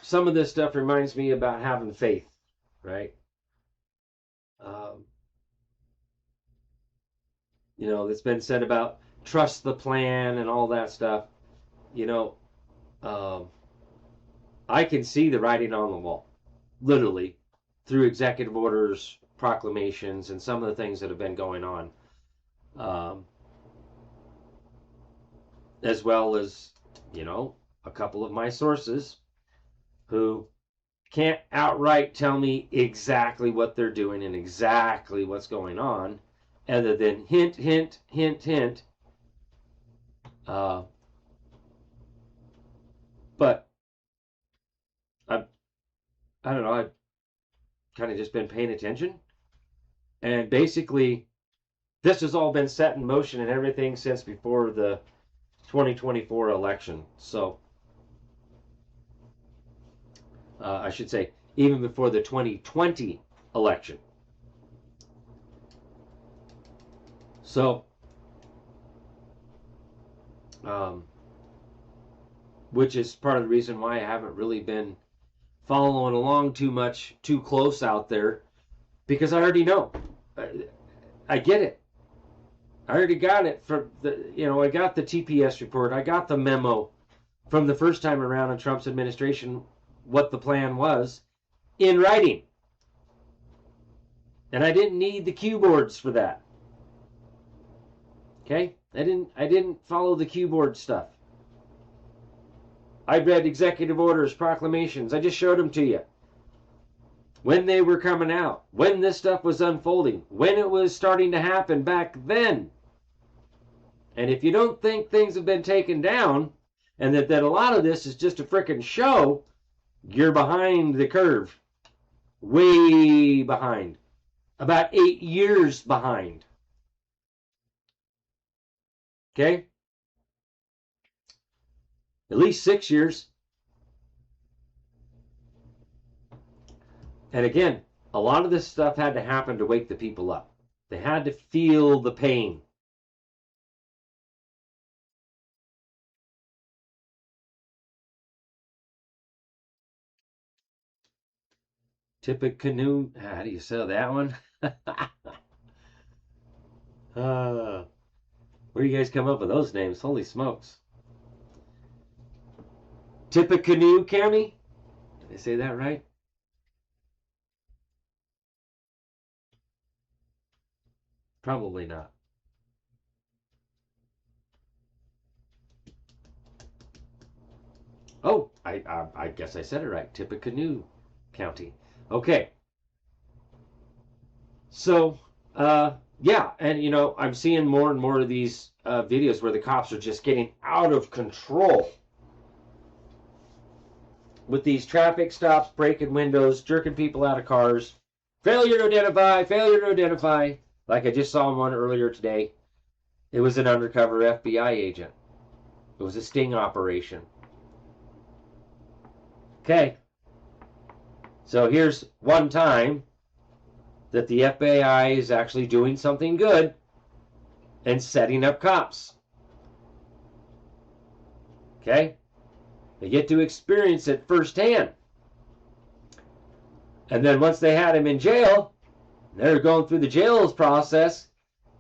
some of this stuff reminds me about having faith, right? Um, that's been said about trust the plan and all that stuff. You know, um, I can see the writing on the wall, literally, through executive orders, proclamations, and some of the things that have been going on, um, as well as, a couple of my sources who can't outright tell me exactly what they're doing and exactly what's going on, other than hint, hint, hint, hint. But I don't know. I've kind of just been paying attention, and basically, this has all been set in motion and everything since before the 2024 election. So, I should say, even before the 2020 election. So, which is part of the reason why I haven't really been following along too close out there, because I already know. I get it. I already got it from I got the TPS report. I got the memo from the first time around in Trump's administration, what the plan was in writing. And I didn't need the cue boards for that. Okay? I didn't follow the cue board stuff. I read executive orders, proclamations. I just showed them to you. When they were coming out, when this stuff was unfolding, when it was starting to happen back then. And if you don't think things have been taken down, and that a lot of this is just a frickin' show, you're behind the curve. Way behind. About 8 years behind. Okay? At least 6 years. And again, a lot of this stuff had to happen to wake the people up. They had to feel the pain. Tippecanoe. How do you say that one? Where do you guys come up with those names? Holy smokes. Tippecanoe County? Did I say that right? Probably not. Oh, I guess I said it right. Tippecanoe County. Okay. So, yeah, and I'm seeing more and more of these videos where the cops are just getting out of control with these traffic stops, breaking windows, jerking people out of cars, Failure to identify, failure to identify. Like I just saw one earlier today. It was an undercover FBI agent. It was a sting operation. Okay. So here's one time that the FBI is actually doing something good and setting up cops. Okay? They get to experience it firsthand. And then once they had him in jail, they're going through the jails process.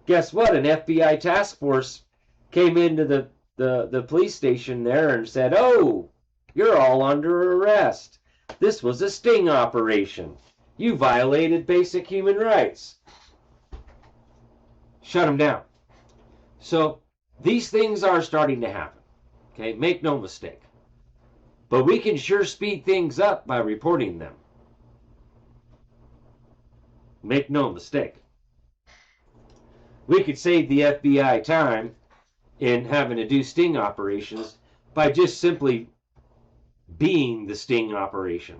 Guess what? An FBI task force came into the police station there and said, "Oh, you're all under arrest. This was a sting operation. You violated basic human rights." Shut them down. So these things are starting to happen. Okay, make no mistake. But we can sure speed things up by reporting them. Make no mistake. We could save the FBI time in having to do sting operations by just simply being the sting operation.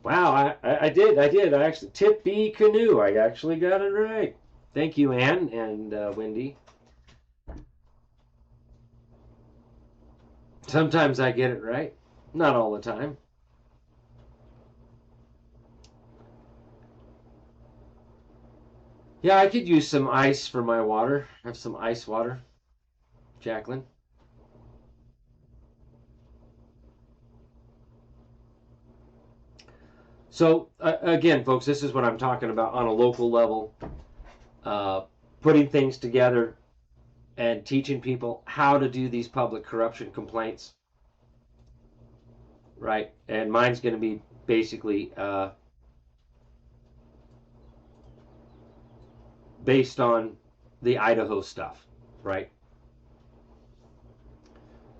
Wow, I did. I actually, Tip B Canoe. I actually got it right. Thank you, Ann and Wendy. Sometimes I get it right. Not all the time. Yeah, I could use some ice for my water. I have some ice water. Jacqueline. So, again, folks, this is what I'm talking about on a local level. Putting things together and teaching people how to do these public corruption complaints. Right? And mine's going to be basically based on the Idaho stuff. Right?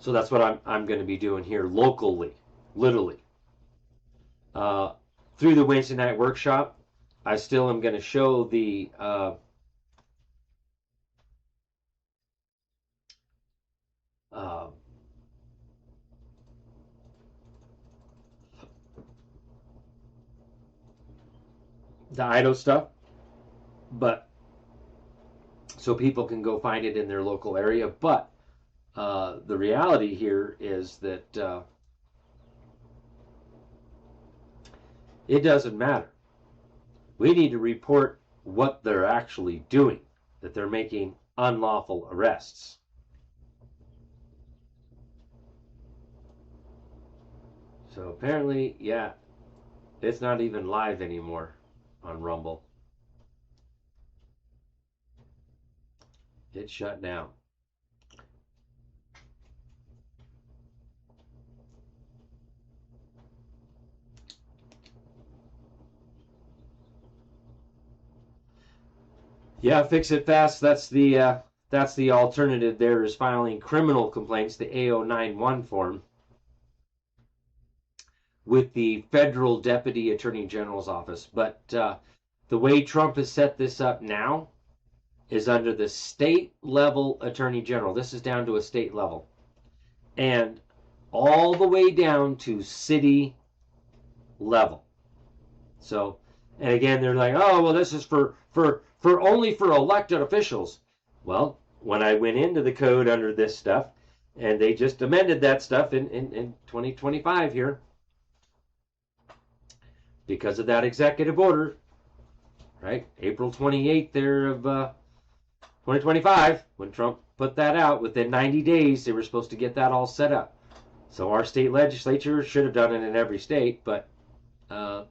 So that's what I'm going to be doing here locally, literally. Through the Wednesday night workshop, I still am going to show the Idaho stuff, but so people can go find it in their local area. But the reality here is that it doesn't matter. We need to report what they're actually doing, that they're making unlawful arrests. So apparently, yeah, it's not even live anymore on Rumble. It's shut down. Yeah, fix it fast. That's the alternative. There is filing criminal complaints, the A091 form, with the federal deputy attorney general's office. But the way Trump has set this up now is under the state level attorney general. This is down to a state level, and all the way down to city level. So, and again, they're like, "Oh, well, this is for only for elected officials." Well, when I went into the code under this stuff, and they just amended that stuff in 2025 here, because of that executive order, right? April 28th there of 2025, when Trump put that out, within 90 days, they were supposed to get that all set up. So our state legislature should have done it in every state, but I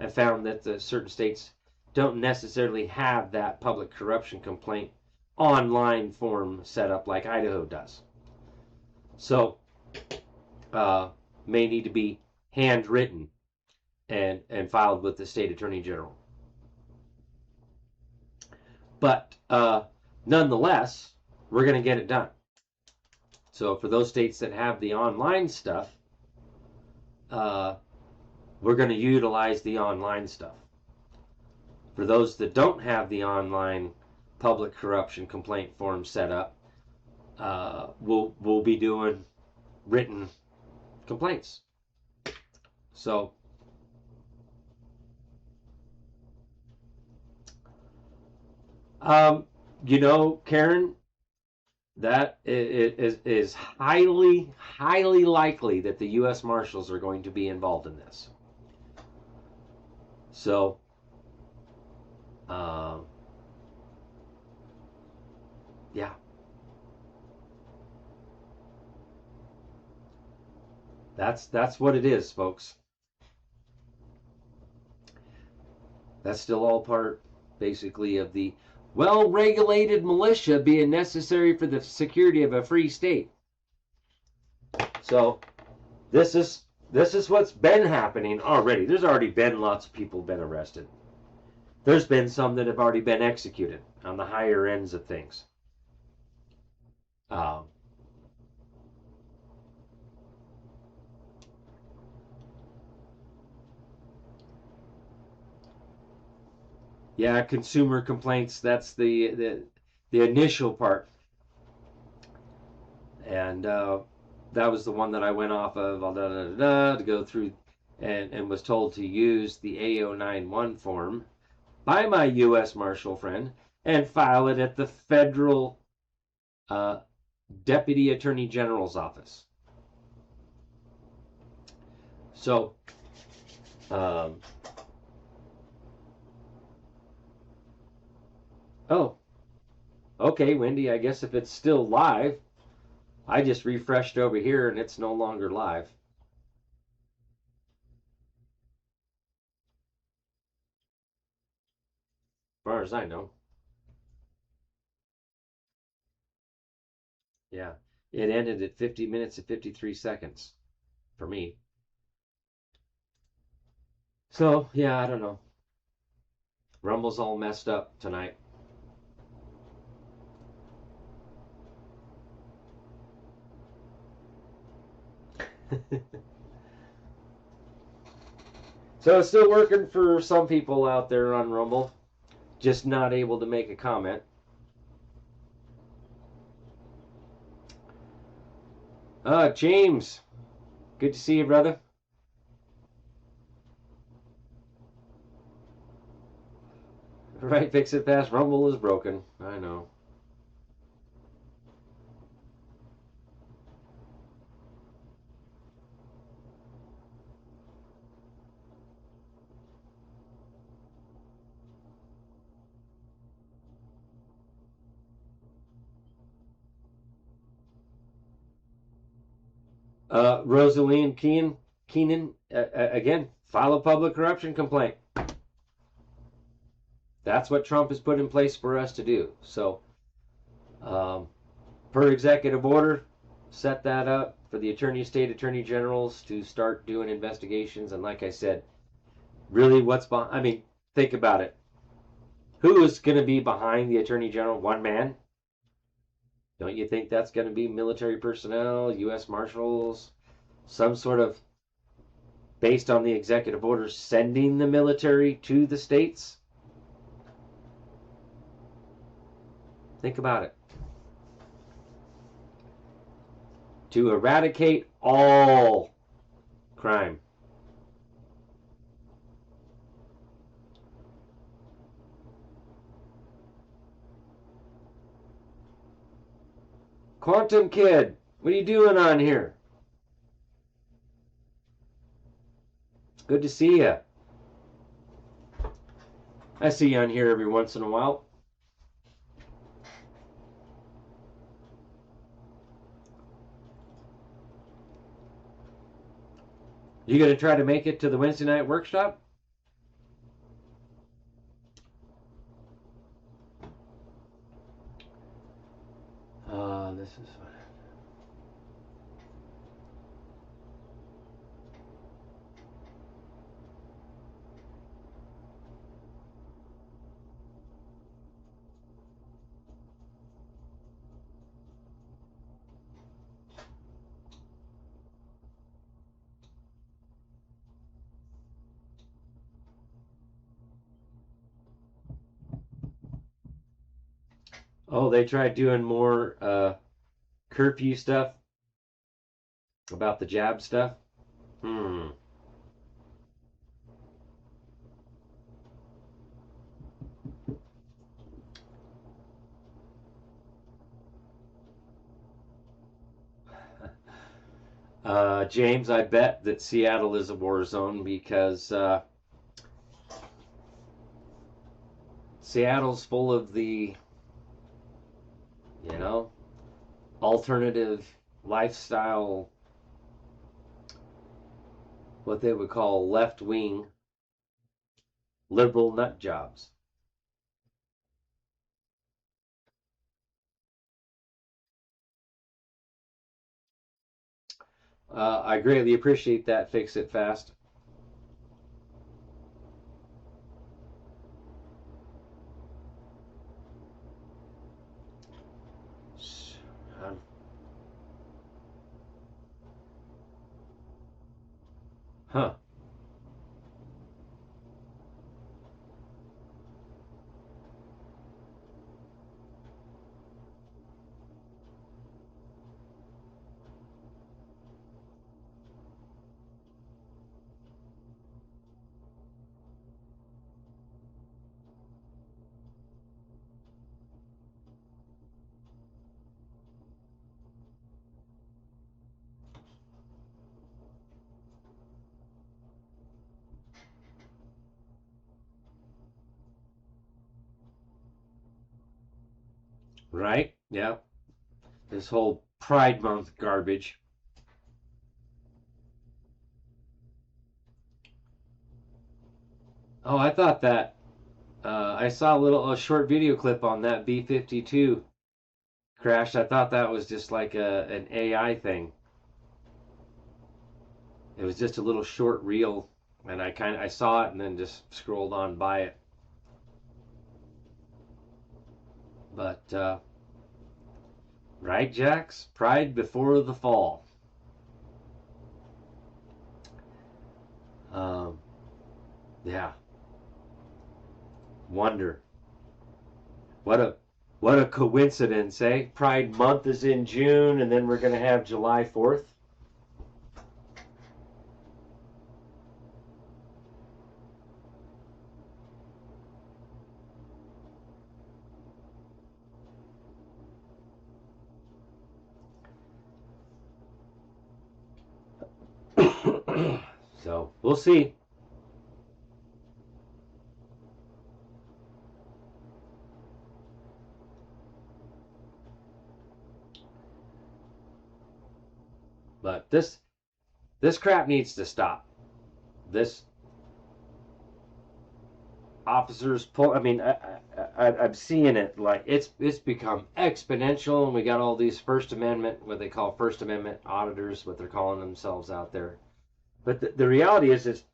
found that certain states don't necessarily have that public corruption complaint online form set up like Idaho does. So may need to be handwritten and filed with the state attorney general. But nonetheless, we're going to get it done. So for those states that have the online stuff, we're going to utilize the online stuff. For those that don't have the online public corruption complaint form set up, we'll be doing written complaints. So Karen, that is highly, highly likely that the U.S. Marshals are going to be involved in this. So, yeah. That's what it is, folks. That's still all part, basically, of the well-regulated militia being necessary for the security of a free state. So, this is what's been happening already. There's already been lots of people been arrested. There's been some that have already been executed on the higher ends of things. Yeah, consumer complaints, that's the initial part. And that was the one that I went off of to go through and was told to use the A091 form by my U.S. Marshal friend and file it at the federal Deputy Attorney General's office. So, oh, okay, Wendy, I guess if it's still live, I just refreshed over here and it's no longer live. As far as I know. Yeah, it ended at 50 minutes and 53 seconds for me. So, yeah, I don't know. Rumble's all messed up tonight. So it's still working for some people out there on Rumble, just not able to make a comment. James, good to see you, brother. Right, fix it fast. Rumble is broken. I know. Rosaline Keenan, again, file a public corruption complaint. That's what Trump has put in place for us to do. So, per executive order, set that up for the state attorney generals to start doing investigations. And like I said, really what's behind, I mean, think about it. Who is going to be behind the attorney general? One man? Don't you think that's going to be military personnel, U.S. Marshals, some sort of, based on the executive order, sending the military to the states? Think about it. To eradicate all crime. Quantum Kid, what are you doing on here? Good to see you. I see you on here every once in a while. You gonna try to make it to the Wednesday night workshop? This is fun. Oh, they tried doing more curfew stuff about the jab stuff. Hmm. James, I bet that Seattle is a war zone because Seattle's full of the, you know, alternative lifestyle, what they would call left wing liberal nut jobs. I greatly appreciate that. Fix it fast. Huh. Right? Yeah. This whole Pride Month garbage. Oh, I thought that. I saw a short video clip on that B-52 crash. I thought that was just like an AI thing. It was just a little short reel, and I saw it and then just scrolled on by it. But right, Jax? Pride before the fall. Um, yeah. Wonder. What a what a coincidence, eh? Pride month is in June, and then we're gonna have July 4th. So we'll see. But this crap needs to stop. This officers pull. I mean, I'm seeing it like it's become exponential, and we got all these First Amendment, what they call First Amendment auditors, what they're calling themselves out there. But the reality is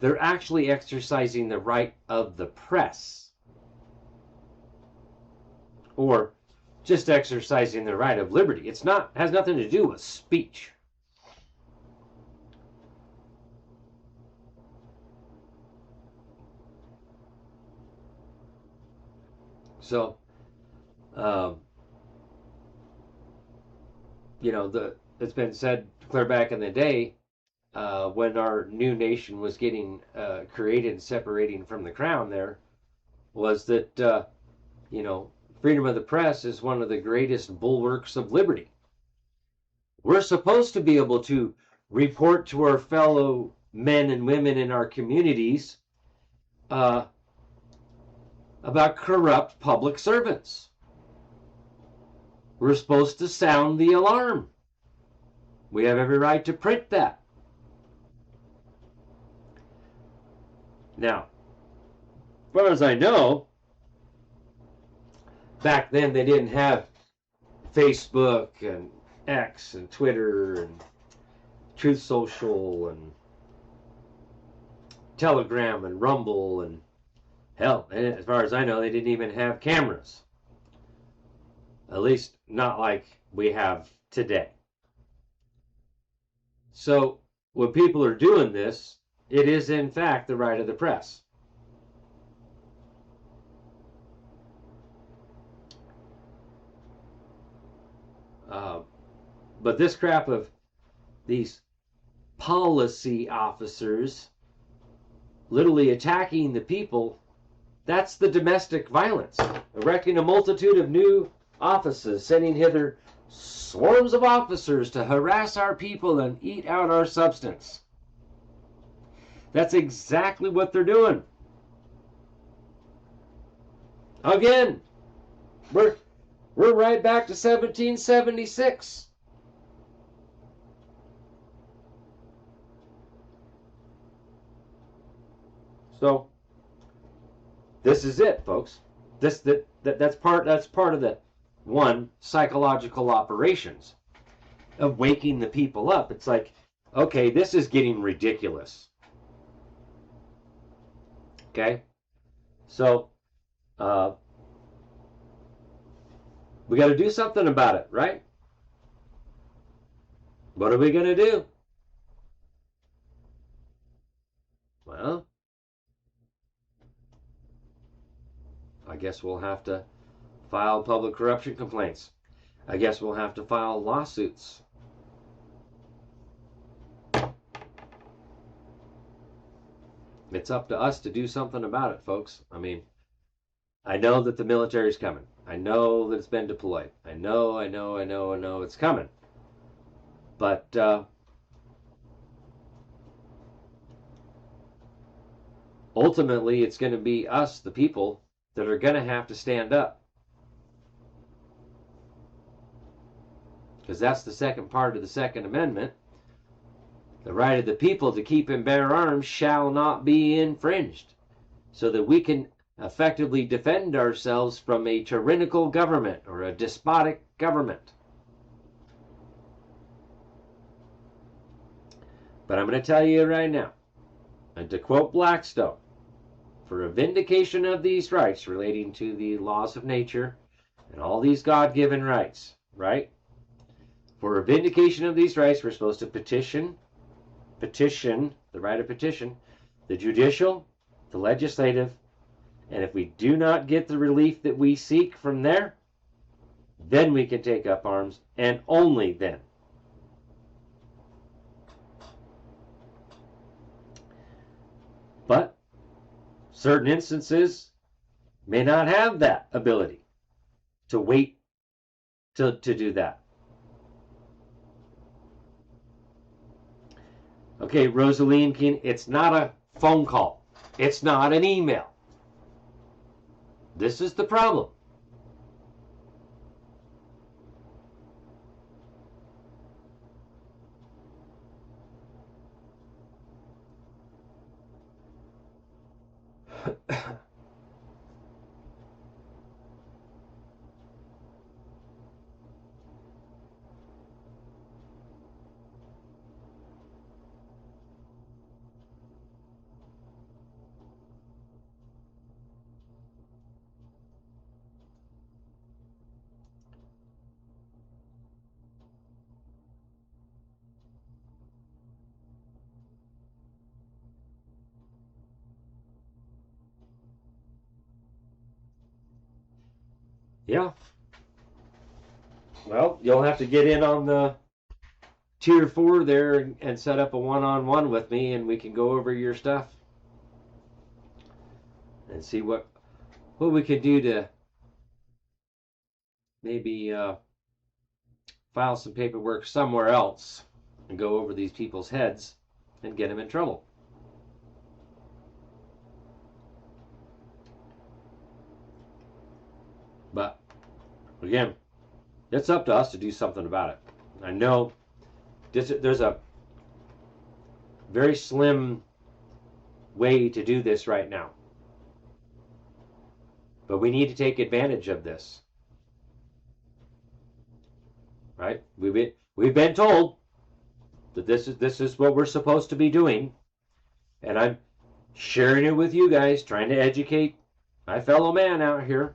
they're actually exercising the right of the press, or just exercising the right of liberty. It's not has nothing to do with speech. So, um, it's been said clear back in the day when our new nation was getting created and separating from the crown. There was that you know freedom of the press is one of the greatest bulwarks of liberty. We're supposed to be able to report to our fellow men and women in our communities uh, about corrupt public servants. We're supposed to sound the alarm. We have every right to print that. Now, as far as I know, back then they didn't have Facebook and X and Twitter and Truth Social and Telegram and Rumble and hell, as far as I know, they didn't even have cameras. At least not like we have today. So when people are doing this, it is in fact the right of the press. But this crap of these policy officers literally attacking the people, that's the domestic violence. Erecting a multitude of new offices, sending hither swarms of officers to harass our people and eat out our substance. That's exactly what they're doing. Again, we're right back to 1776. So this is it, folks. That's part of the one psychological operations of waking the people up. It's like, okay, this is getting ridiculous. Okay, so we got to do something about it, right? What are we going to do? Well, I guess we'll have to file public corruption complaints. I guess we'll have to file lawsuits. It's up to us to do something about it, folks. I mean, I know that the military's coming. I know that it's been deployed. I know it's coming. But ultimately, it's going to be us, the people, that are going to have to stand up. Because that's the second part of the Second Amendment. The right of the people to keep and bear arms shall not be infringed, so that we can effectively defend ourselves from a tyrannical government or a despotic government. But I'm going to tell you right now, and to quote Blackstone, for a vindication of these rights relating to the laws of nature and all these God-given rights, right? For a vindication of these rights, we're supposed to petition, the right of petition, the judicial, the legislative, and if we do not get the relief that we seek from there, then we can take up arms, and only then. But certain instances may not have that ability to wait to do that. Okay, Rosaline Keene, it's not a phone call. It's not an email. This is the problem. Yeah. Well, you'll have to get in on the tier 4 there and set up a one-on-one with me, and we can go over your stuff and see what we could do to maybe file some paperwork somewhere else and go over these people's heads and get them in trouble. But again, it's up to us to do something about it. I know there's a very slim way to do this right now, but we need to take advantage of this. Right? We've been told that this is what we're supposed to be doing, and I'm sharing it with you guys, trying to educate my fellow man out here,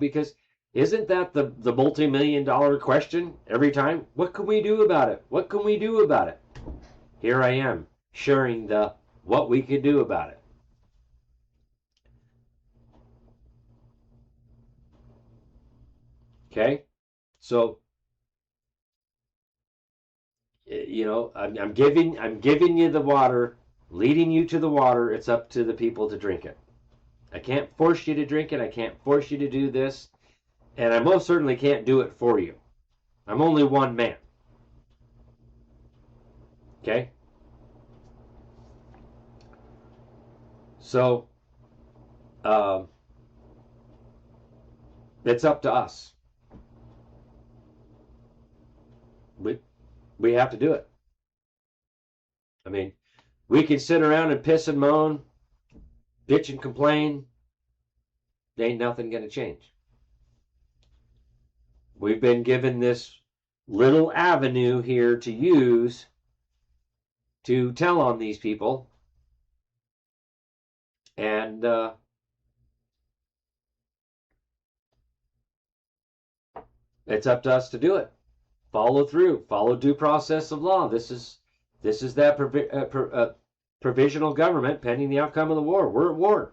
because isn't that the multi-million-dollar question every time? What can we do about it? What can we do about it? Here I am sharing what we can do about it. Okay? So You know, I'm giving you the water, leading you to the water. It's up to the people to drink it. I can't force you to drink it. I can't force you to do this. And I most certainly can't do it for you. I'm only one man. Okay? So, it's up to us. We have to do it. I mean, we can sit around and piss and moan, bitch and complain. Ain't nothing going to change. We've been given this little avenue here to use to tell on these people. And it's up to us to do it. Follow through. Follow due process of law. This is that provisional government pending the outcome of the war. We're at war.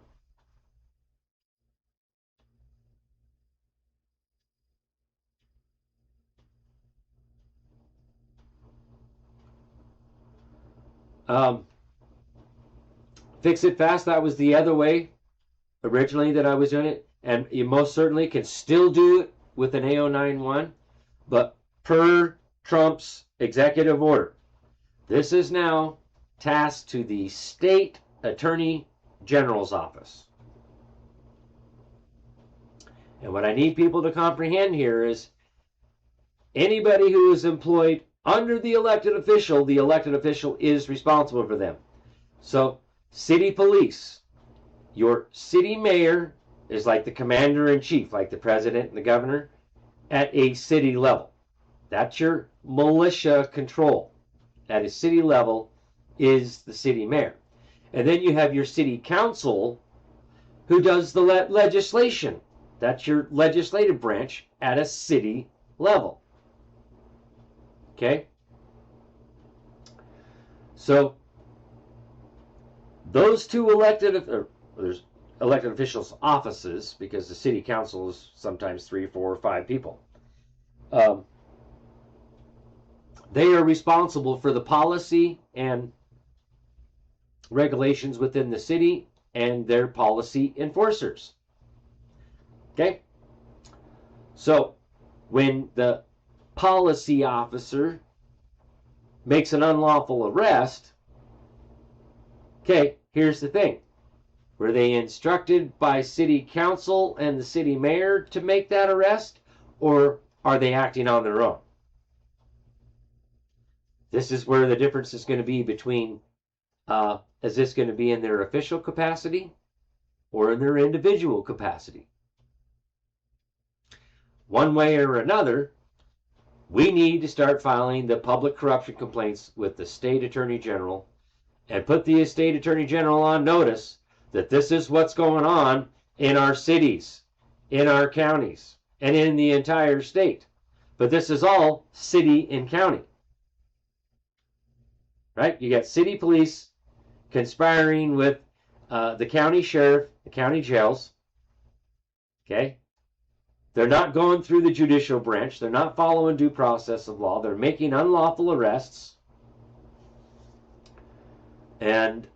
Fix it fast. That was the other way originally that I was doing it. And you most certainly can still do it with an A091. But per Trump's executive order, this is now tasked to the state attorney general's office. And what I need people to comprehend here is anybody who is employed under the elected official is responsible for them. So, city police, your city mayor is like the commander-in-chief, like the president and the governor, at a city level. That's your militia control. At a city level is the city mayor. And then you have your city council who does the legislation. That's your legislative branch at a city level. Okay? So, those two there's elected officials' offices, because the city council is sometimes 3, 4, or 5 people. They are responsible for the policy and regulations within the city and their policy enforcers. Okay? So, when the policy officer makes an unlawful arrest, okay, here's the thing. Were they instructed by city council and the city mayor to make that arrest, or are they acting on their own? This is where the difference is going to be between, is this going to be in their official capacity or in their individual capacity? One way or another, we need to start filing the public corruption complaints with the state attorney general and put the state attorney general on notice that this is what's going on in our cities, in our counties, and in the entire state. But this is all city and county. Right? You got city police conspiring with the county sheriff, the county jails. Okay? They're not going through the judicial branch. They're not following due process of law. They're making unlawful arrests. And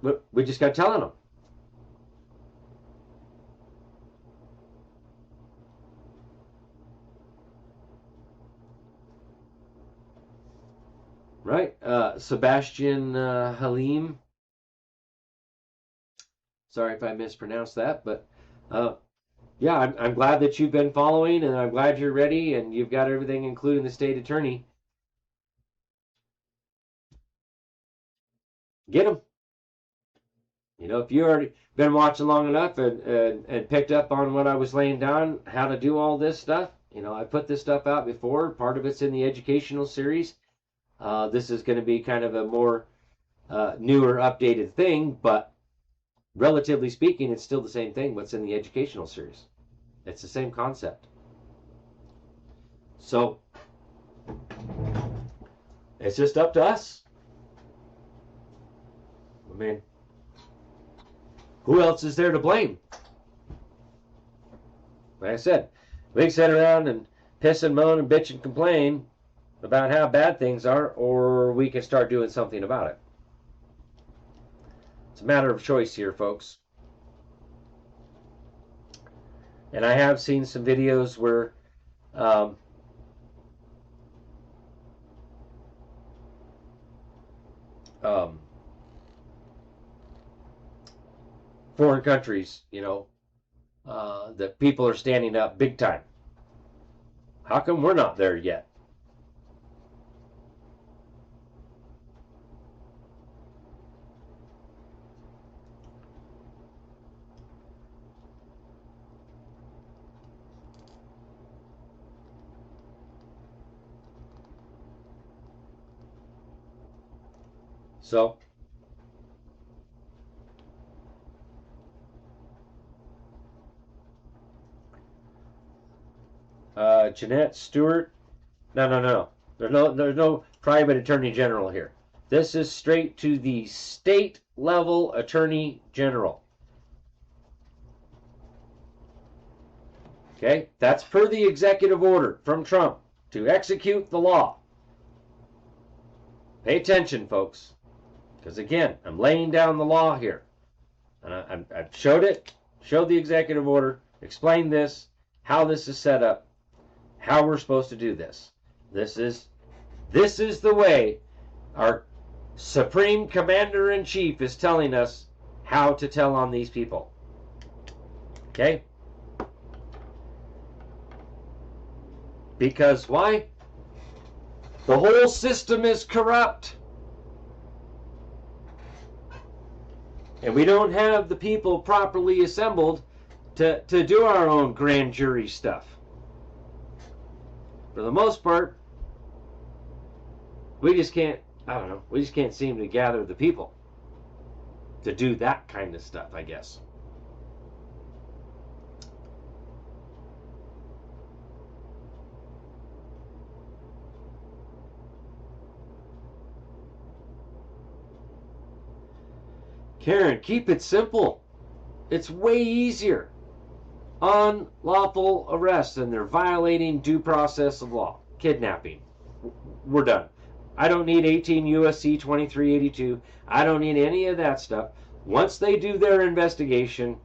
but we just got telling them. Right? Sebastian Halim. Sorry if I mispronounced that, but yeah, I'm glad that you've been following, and I'm glad you're ready, and you've got everything, including the state attorney. Get them. You know, if you already been watching long enough and picked up on what I was laying down, how to do all this stuff, you know, I put this stuff out before. Part of it's in the educational series. This is going to be kind of a more newer, updated thing, but relatively speaking, it's still the same thing what's in the educational series. It's the same concept. So, it's just up to us. I mean, who else is there to blame? Like I said, We can sit around and piss and moan and bitch and complain about how bad things are, or we can start doing something about it. It's a matter of choice here, folks. And I have seen some videos where foreign countries, that people are standing up big time. How come we're not there yet? So, Jeanette Stewart, no. There's no private attorney general here. This is straight to the state level attorney general. Okay, that's per the executive order from Trump to execute the law. Pay attention, folks. Because again, I'm laying down the law here. And I've showed the executive order, explained this, how this is set up, how we're supposed to do this. This is the way our Supreme Commander-in-Chief is telling us how to tell on these people. Okay? Because why? The whole system is corrupt. And we don't have the people properly assembled to do our own grand jury stuff. For the most part, we just can't seem to gather the people to do that kind of stuff, I guess. Karen, keep it simple. It's way easier. Unlawful arrest, and they're violating due process of law. Kidnapping. We're done. I don't need 18 USC 2382. I don't need any of that stuff. Once they do their investigation,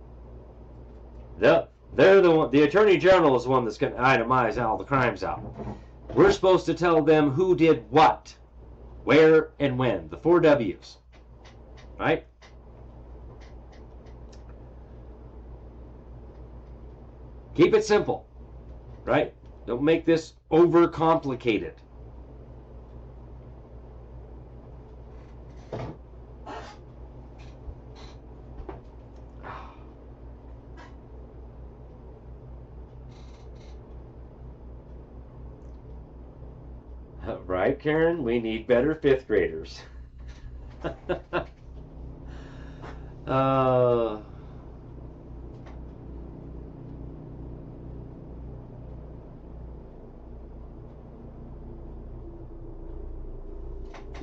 they're the one. The Attorney General is the one that's going to itemize all the crimes out. We're supposed to tell them who did what, where, and when. The 4 W's. Right? Keep it simple, right? Don't make this overcomplicated. Right, Karen? We need better 5th graders.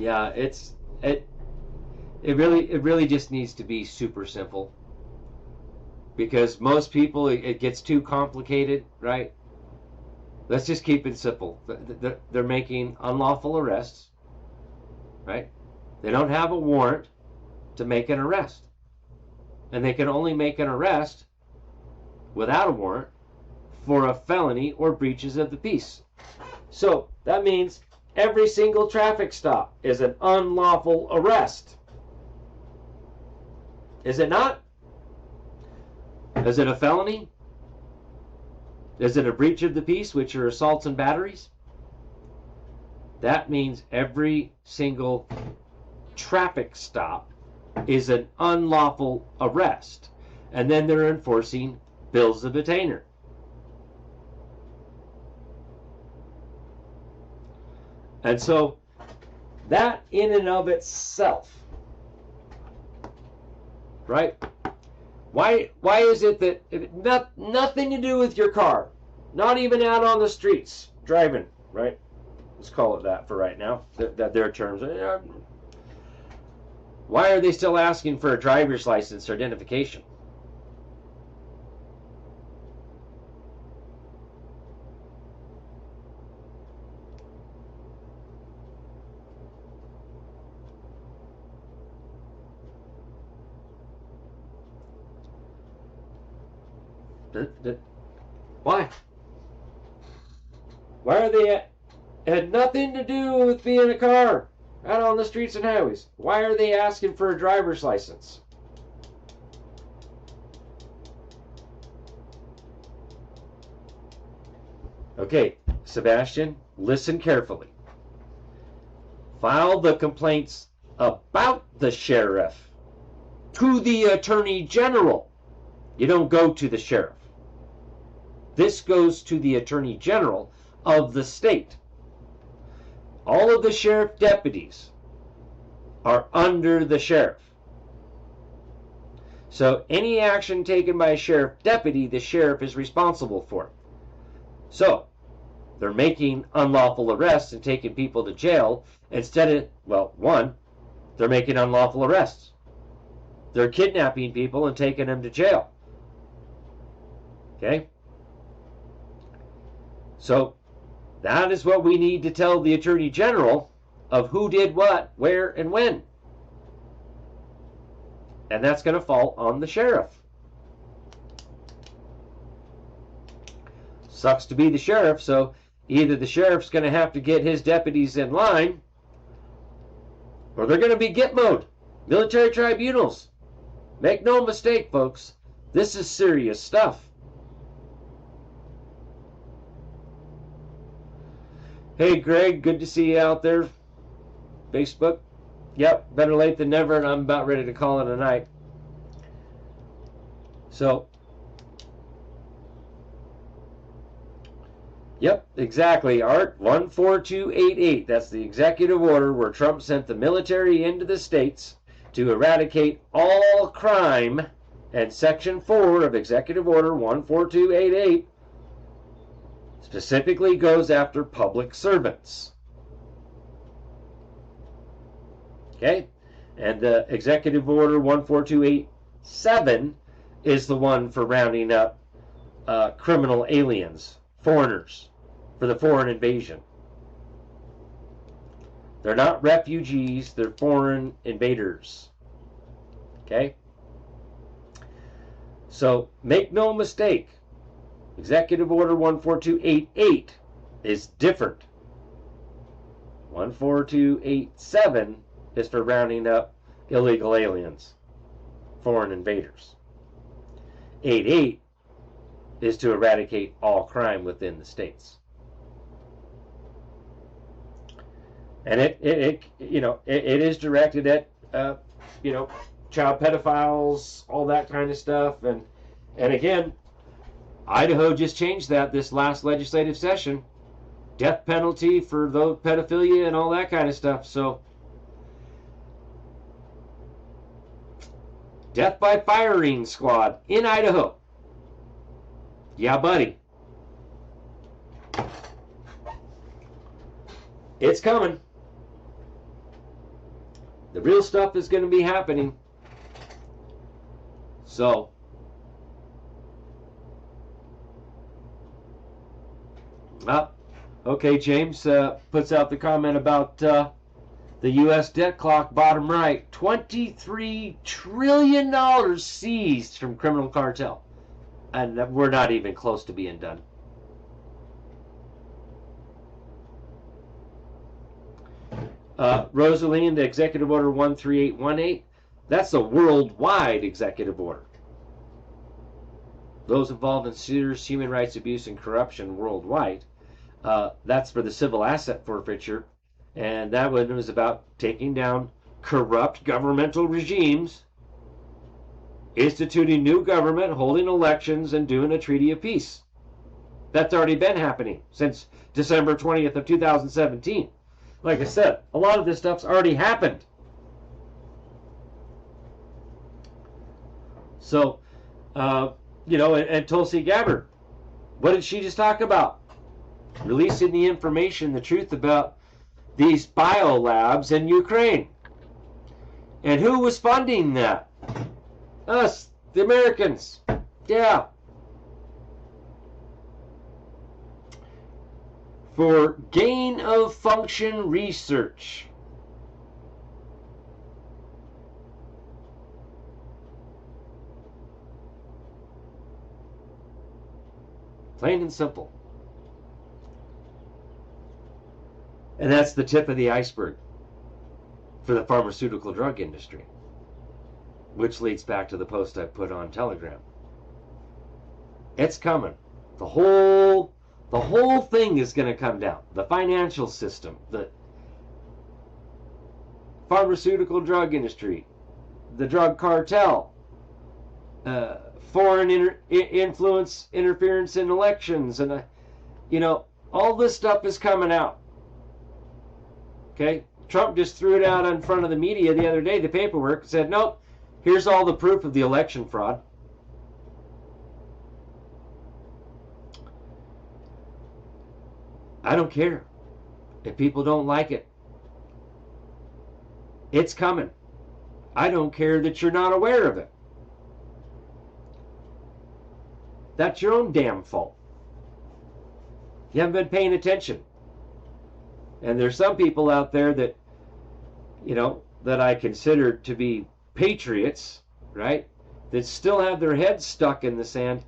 Yeah, it really just needs to be super simple, because most people it gets too complicated, right? Let's just keep it simple. They're making unlawful arrests, right? They don't have a warrant to make an arrest, and they can only make an arrest without a warrant for a felony or breaches of the peace. So that means every single traffic stop is an unlawful arrest. Is it not? Is it a felony? Is it a breach of the peace, which are assaults and batteries? That means every single traffic stop is an unlawful arrest. And then they're enforcing bills of attainder. And so that in and of itself, right? Why is it that nothing to do with your car, not even out on the streets driving, right? Let's call it that for right now. That their terms. Why are they still asking for a driver's license or identification? Why? Why are they it had nothing to do with being a car out on the streets and highways? Why are they asking for a driver's license? Okay, Sebastian, listen carefully. File the complaints about the sheriff to the attorney general. You don't go to the sheriff. This goes to the attorney general of the state. All of the sheriff deputies are under the sheriff. So any action taken by a sheriff deputy, the sheriff is responsible for. So they're making unlawful arrests and taking people to jail instead of, well, one, they're making unlawful arrests. They're kidnapping people and taking them to jail. Okay? So that is what we need to tell the Attorney General of who did what, where, and when. And that's going to fall on the sheriff. Sucks to be the sheriff, so either the sheriff's going to have to get his deputies in line, or they're going to be Gitmo'd. Military tribunals. Make no mistake, folks. This is serious stuff. Hey, Greg, good to see you out there. Facebook. Yep, better late than never, and I'm about ready to call it a night. So, yep, exactly, Art. 14288. That's the executive order where Trump sent the military into the states to eradicate all crime. And Section 4 of Executive Order 14288 specifically goes after public servants. Okay? And Executive Order 14287 is the one for rounding up criminal aliens, foreigners, for the foreign invasion. They're not refugees, they're foreign invaders. Okay? So, make no mistake, Executive Order 14288 is different. 14287 is for rounding up illegal aliens, foreign invaders. 88 is to eradicate all crime within the states. And it is directed at child pedophiles, all that kind of stuff, and again, Idaho just changed that this last legislative session. Death penalty for the pedophilia and all that kind of stuff. So, death by firing squad in Idaho. Yeah, buddy. It's coming. The real stuff is going to be happening. So, okay, James puts out the comment about the U.S. debt clock, bottom right. $23 trillion seized from criminal cartel. And we're not even close to being done. Rosalind, Executive Order 13818. That's a worldwide executive order. Those involved in serious human rights abuse and corruption worldwide. That's for the civil asset forfeiture. And that one was about taking down corrupt governmental regimes, instituting new government, holding elections, and doing a treaty of peace. That's already been happening since December 20th of 2017. Like I said, a lot of this stuff's already happened. So, and Tulsi Gabbard, what did she just talk about? Releasing the information, the truth about these biolabs in Ukraine. And who was funding that? Us, the Americans. Yeah. For gain of function research. Plain and simple. And that's the tip of the iceberg for the pharmaceutical drug industry, which leads back to the post I put on Telegram. It's coming. The whole thing is going to come down. The financial system, the pharmaceutical drug industry, the drug cartel, foreign influence, interference in elections, and all this stuff is coming out. Okay, Trump just threw it out in front of the media the other day, the paperwork, said, nope, here's all the proof of the election fraud. I don't care if people don't like it. It's coming. I don't care that you're not aware of it. That's your own damn fault. You haven't been paying attention. And there's some people out there that, that I consider to be patriots, right? That still have their heads stuck in the sand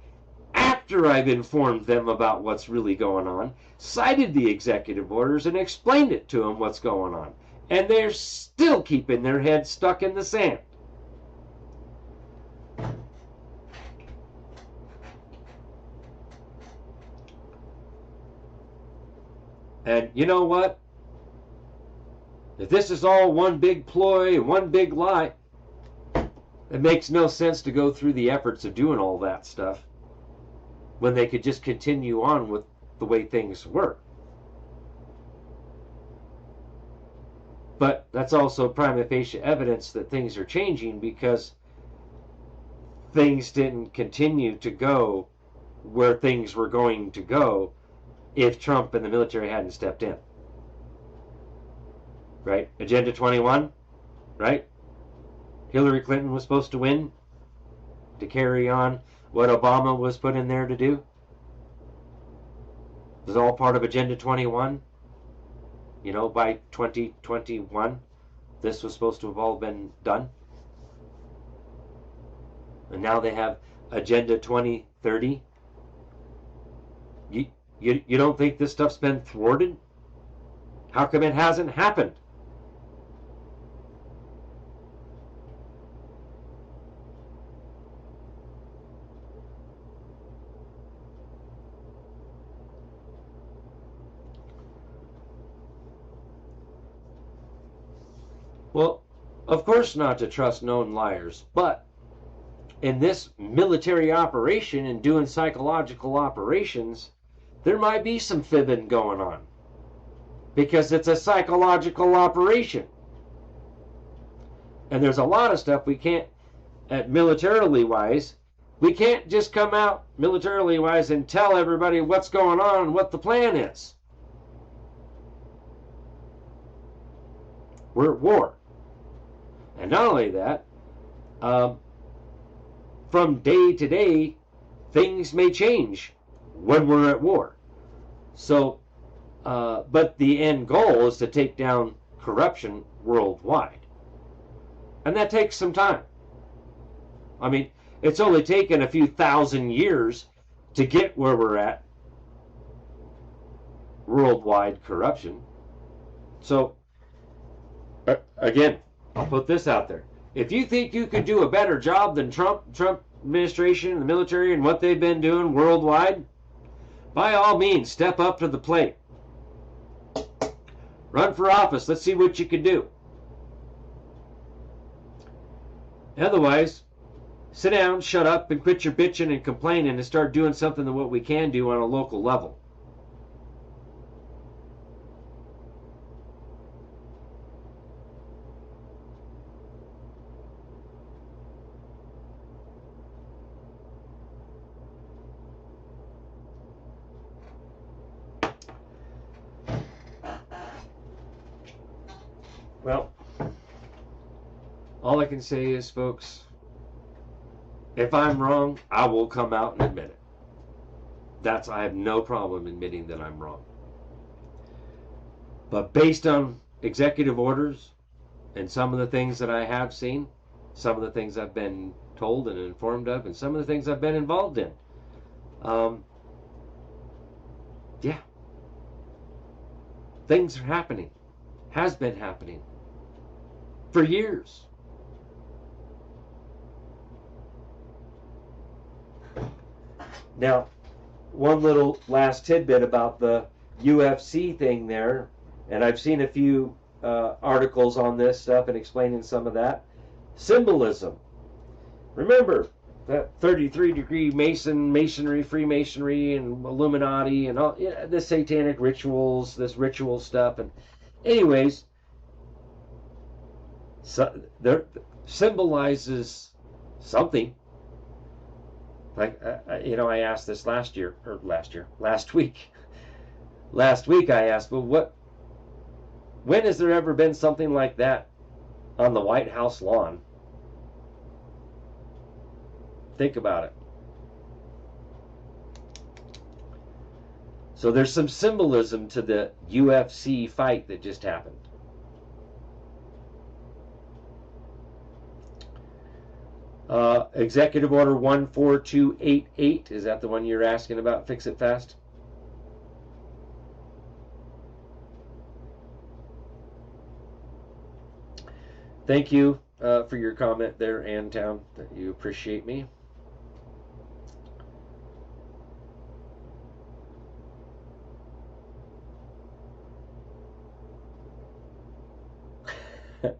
after I've informed them about what's really going on, cited the executive orders, and explained it to them what's going on. And they're still keeping their heads stuck in the sand. And you know what? If this is all one big ploy and one big lie, it makes no sense to go through the efforts of doing all that stuff when they could just continue on with the way things were. But that's also prima facie evidence that things are changing, because things didn't continue to go where things were going to go if Trump and the military hadn't stepped in. Right? Agenda 21, right? Hillary Clinton was supposed to win to carry on what Obama was put in there to do. It was all part of Agenda 21. By 2021, this was supposed to have all been done. And now they have Agenda 2030. You don't think this stuff's been thwarted? How come it hasn't happened? Well, of course not to trust known liars, but in this military operation and doing psychological operations, there might be some fibbing going on, because it's a psychological operation. And there's a lot of stuff we can't, militarily wise, we can't just come out militarily wise and tell everybody what's going on and what the plan is. We're at war. And not only that, from day to day, things may change when we're at war. So, but the end goal is to take down corruption worldwide. And that takes some time. I mean, it's only taken a few thousand years to get where we're at, worldwide corruption. So, again, I'll put this out there. If you think you could do a better job than Trump administration and the military and what they've been doing worldwide, by all means, step up to the plate. Run for office. Let's see what you can do. Otherwise, sit down, shut up, and quit your bitching and complaining and start doing something that what we can do on a local level. Well, all I can say is, folks, if I'm wrong, I will come out and admit it. I have no problem admitting that I'm wrong. But based on executive orders and some of the things that I have seen, some of the things I've been told and informed of, and some of the things I've been involved in, Yeah. Things are happening. Has been happening. For years. Now, one little last tidbit about the UFC thing there, and I've seen a few articles on this stuff and explaining some of that. Symbolism. Remember that 33-degree masonry, Freemasonry, and Illuminati, and all the satanic rituals, this ritual stuff. And anyways, so there symbolizes something. Like I asked this last week. Last week I asked, well, when has there ever been something like that on the White House lawn? Think about it. So there's some symbolism to the UFC fight that just happened. Executive Order 14288, is that the one you're asking about? Fix It Fast? Thank you for your comment there, Antown. You appreciate me.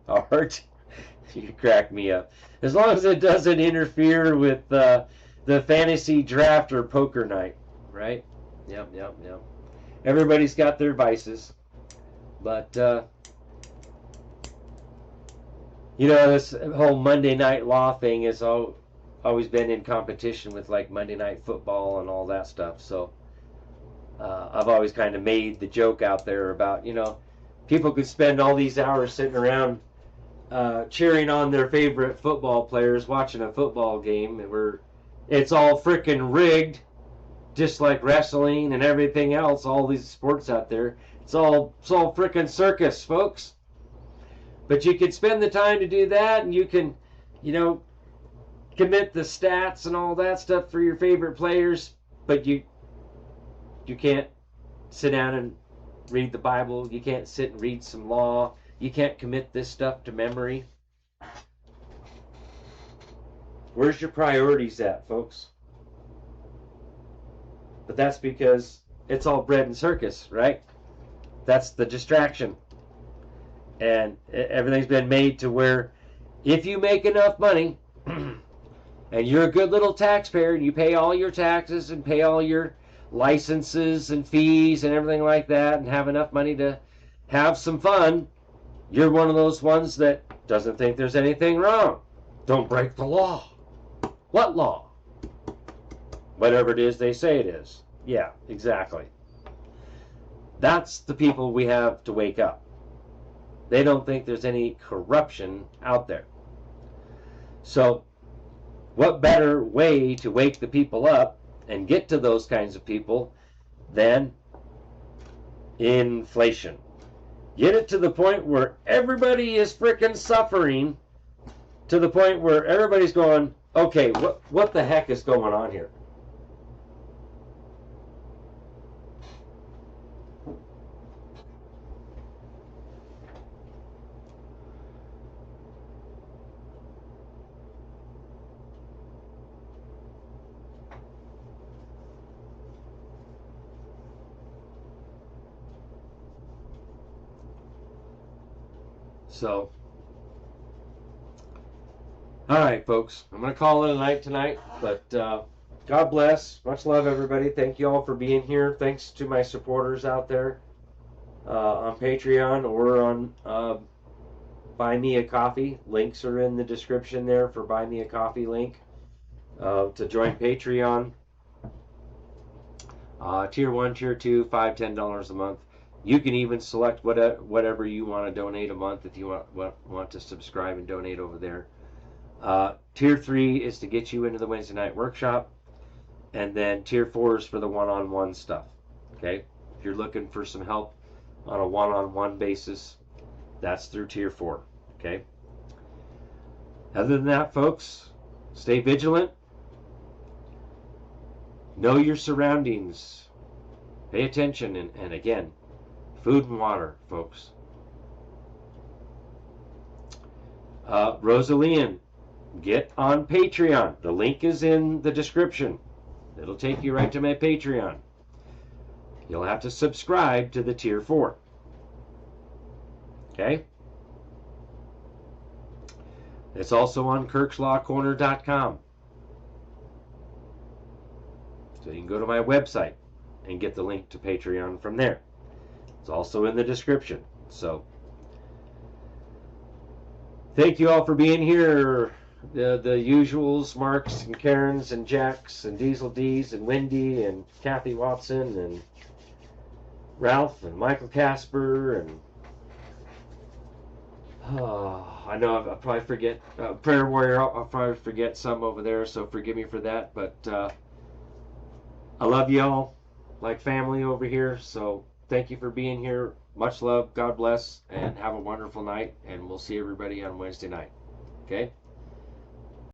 Art, you crack me up. As long as it doesn't interfere with the fantasy draft or poker night, right? Yep. Everybody's got their vices, but this whole Monday Night Law thing has always been in competition with like Monday Night Football and all that stuff. So I've always kind of made the joke out there about people could spend all these hours sitting around cheering on their favorite football players, watching a football game, and it's all freaking rigged, just like wrestling and everything else, all these sports out there. It's all freaking circus, folks. But you could spend the time to do that, and you can, commit the stats and all that stuff for your favorite players, but you can't sit down and read the Bible. You can't sit and read some law. You can't commit this stuff to memory. Where's your priorities at, folks? But that's because it's all bread and circus, right? That's the distraction. And everything's been made to where if you make enough money and you're a good little taxpayer and you pay all your taxes and pay all your licenses and fees and everything like that and have enough money to have some fun, you're one of those ones that doesn't think there's anything wrong. Don't break the law. What law? Whatever it is they say it is. Yeah, exactly. That's the people we have to wake up. They don't think there's any corruption out there. So, what better way to wake the people up and get to those kinds of people than inflation? Get it to the point where everybody is freaking suffering, to the point where everybody's going, okay, what the heck is going on here? So, all right, folks, I'm going to call it a night tonight, but God bless. Much love, everybody. Thank you all for being here. Thanks to my supporters out there on Patreon or on Buy Me a Coffee. Links are in the description there for Buy Me a Coffee link to join Patreon. Tier 1, Tier 2, $5, $10 a month. You can even select whatever you want to donate a month if you want to subscribe and donate over there. Tier 3 is to get you into the Wednesday night workshop. And then Tier 4 is for the one-on-one stuff. Okay? If you're looking for some help on a one-on-one basis, that's through Tier 4. Okay? Other than that, folks, stay vigilant. Know your surroundings. Pay attention, and again, food and water, folks. Rosalian, get on Patreon. The link is in the description. It'll take you right to my Patreon. You'll have to subscribe to the tier 4. Okay? It's also on kirkslawcorner.com. So you can go to my website and get the link to Patreon from there. It's also in the description. So thank you all for being here. The usuals, Marks and Karens and Jacks and Diesel D's and Wendy and Kathy Watson and Ralph and Michael Casper and I know I'll probably forget Prayer Warrior. I'll probably forget some over there, so forgive me for that. But I love y'all like family over here. So thank you for being here. Much love. God bless, and have a wonderful night. And we'll see everybody on Wednesday night. Okay.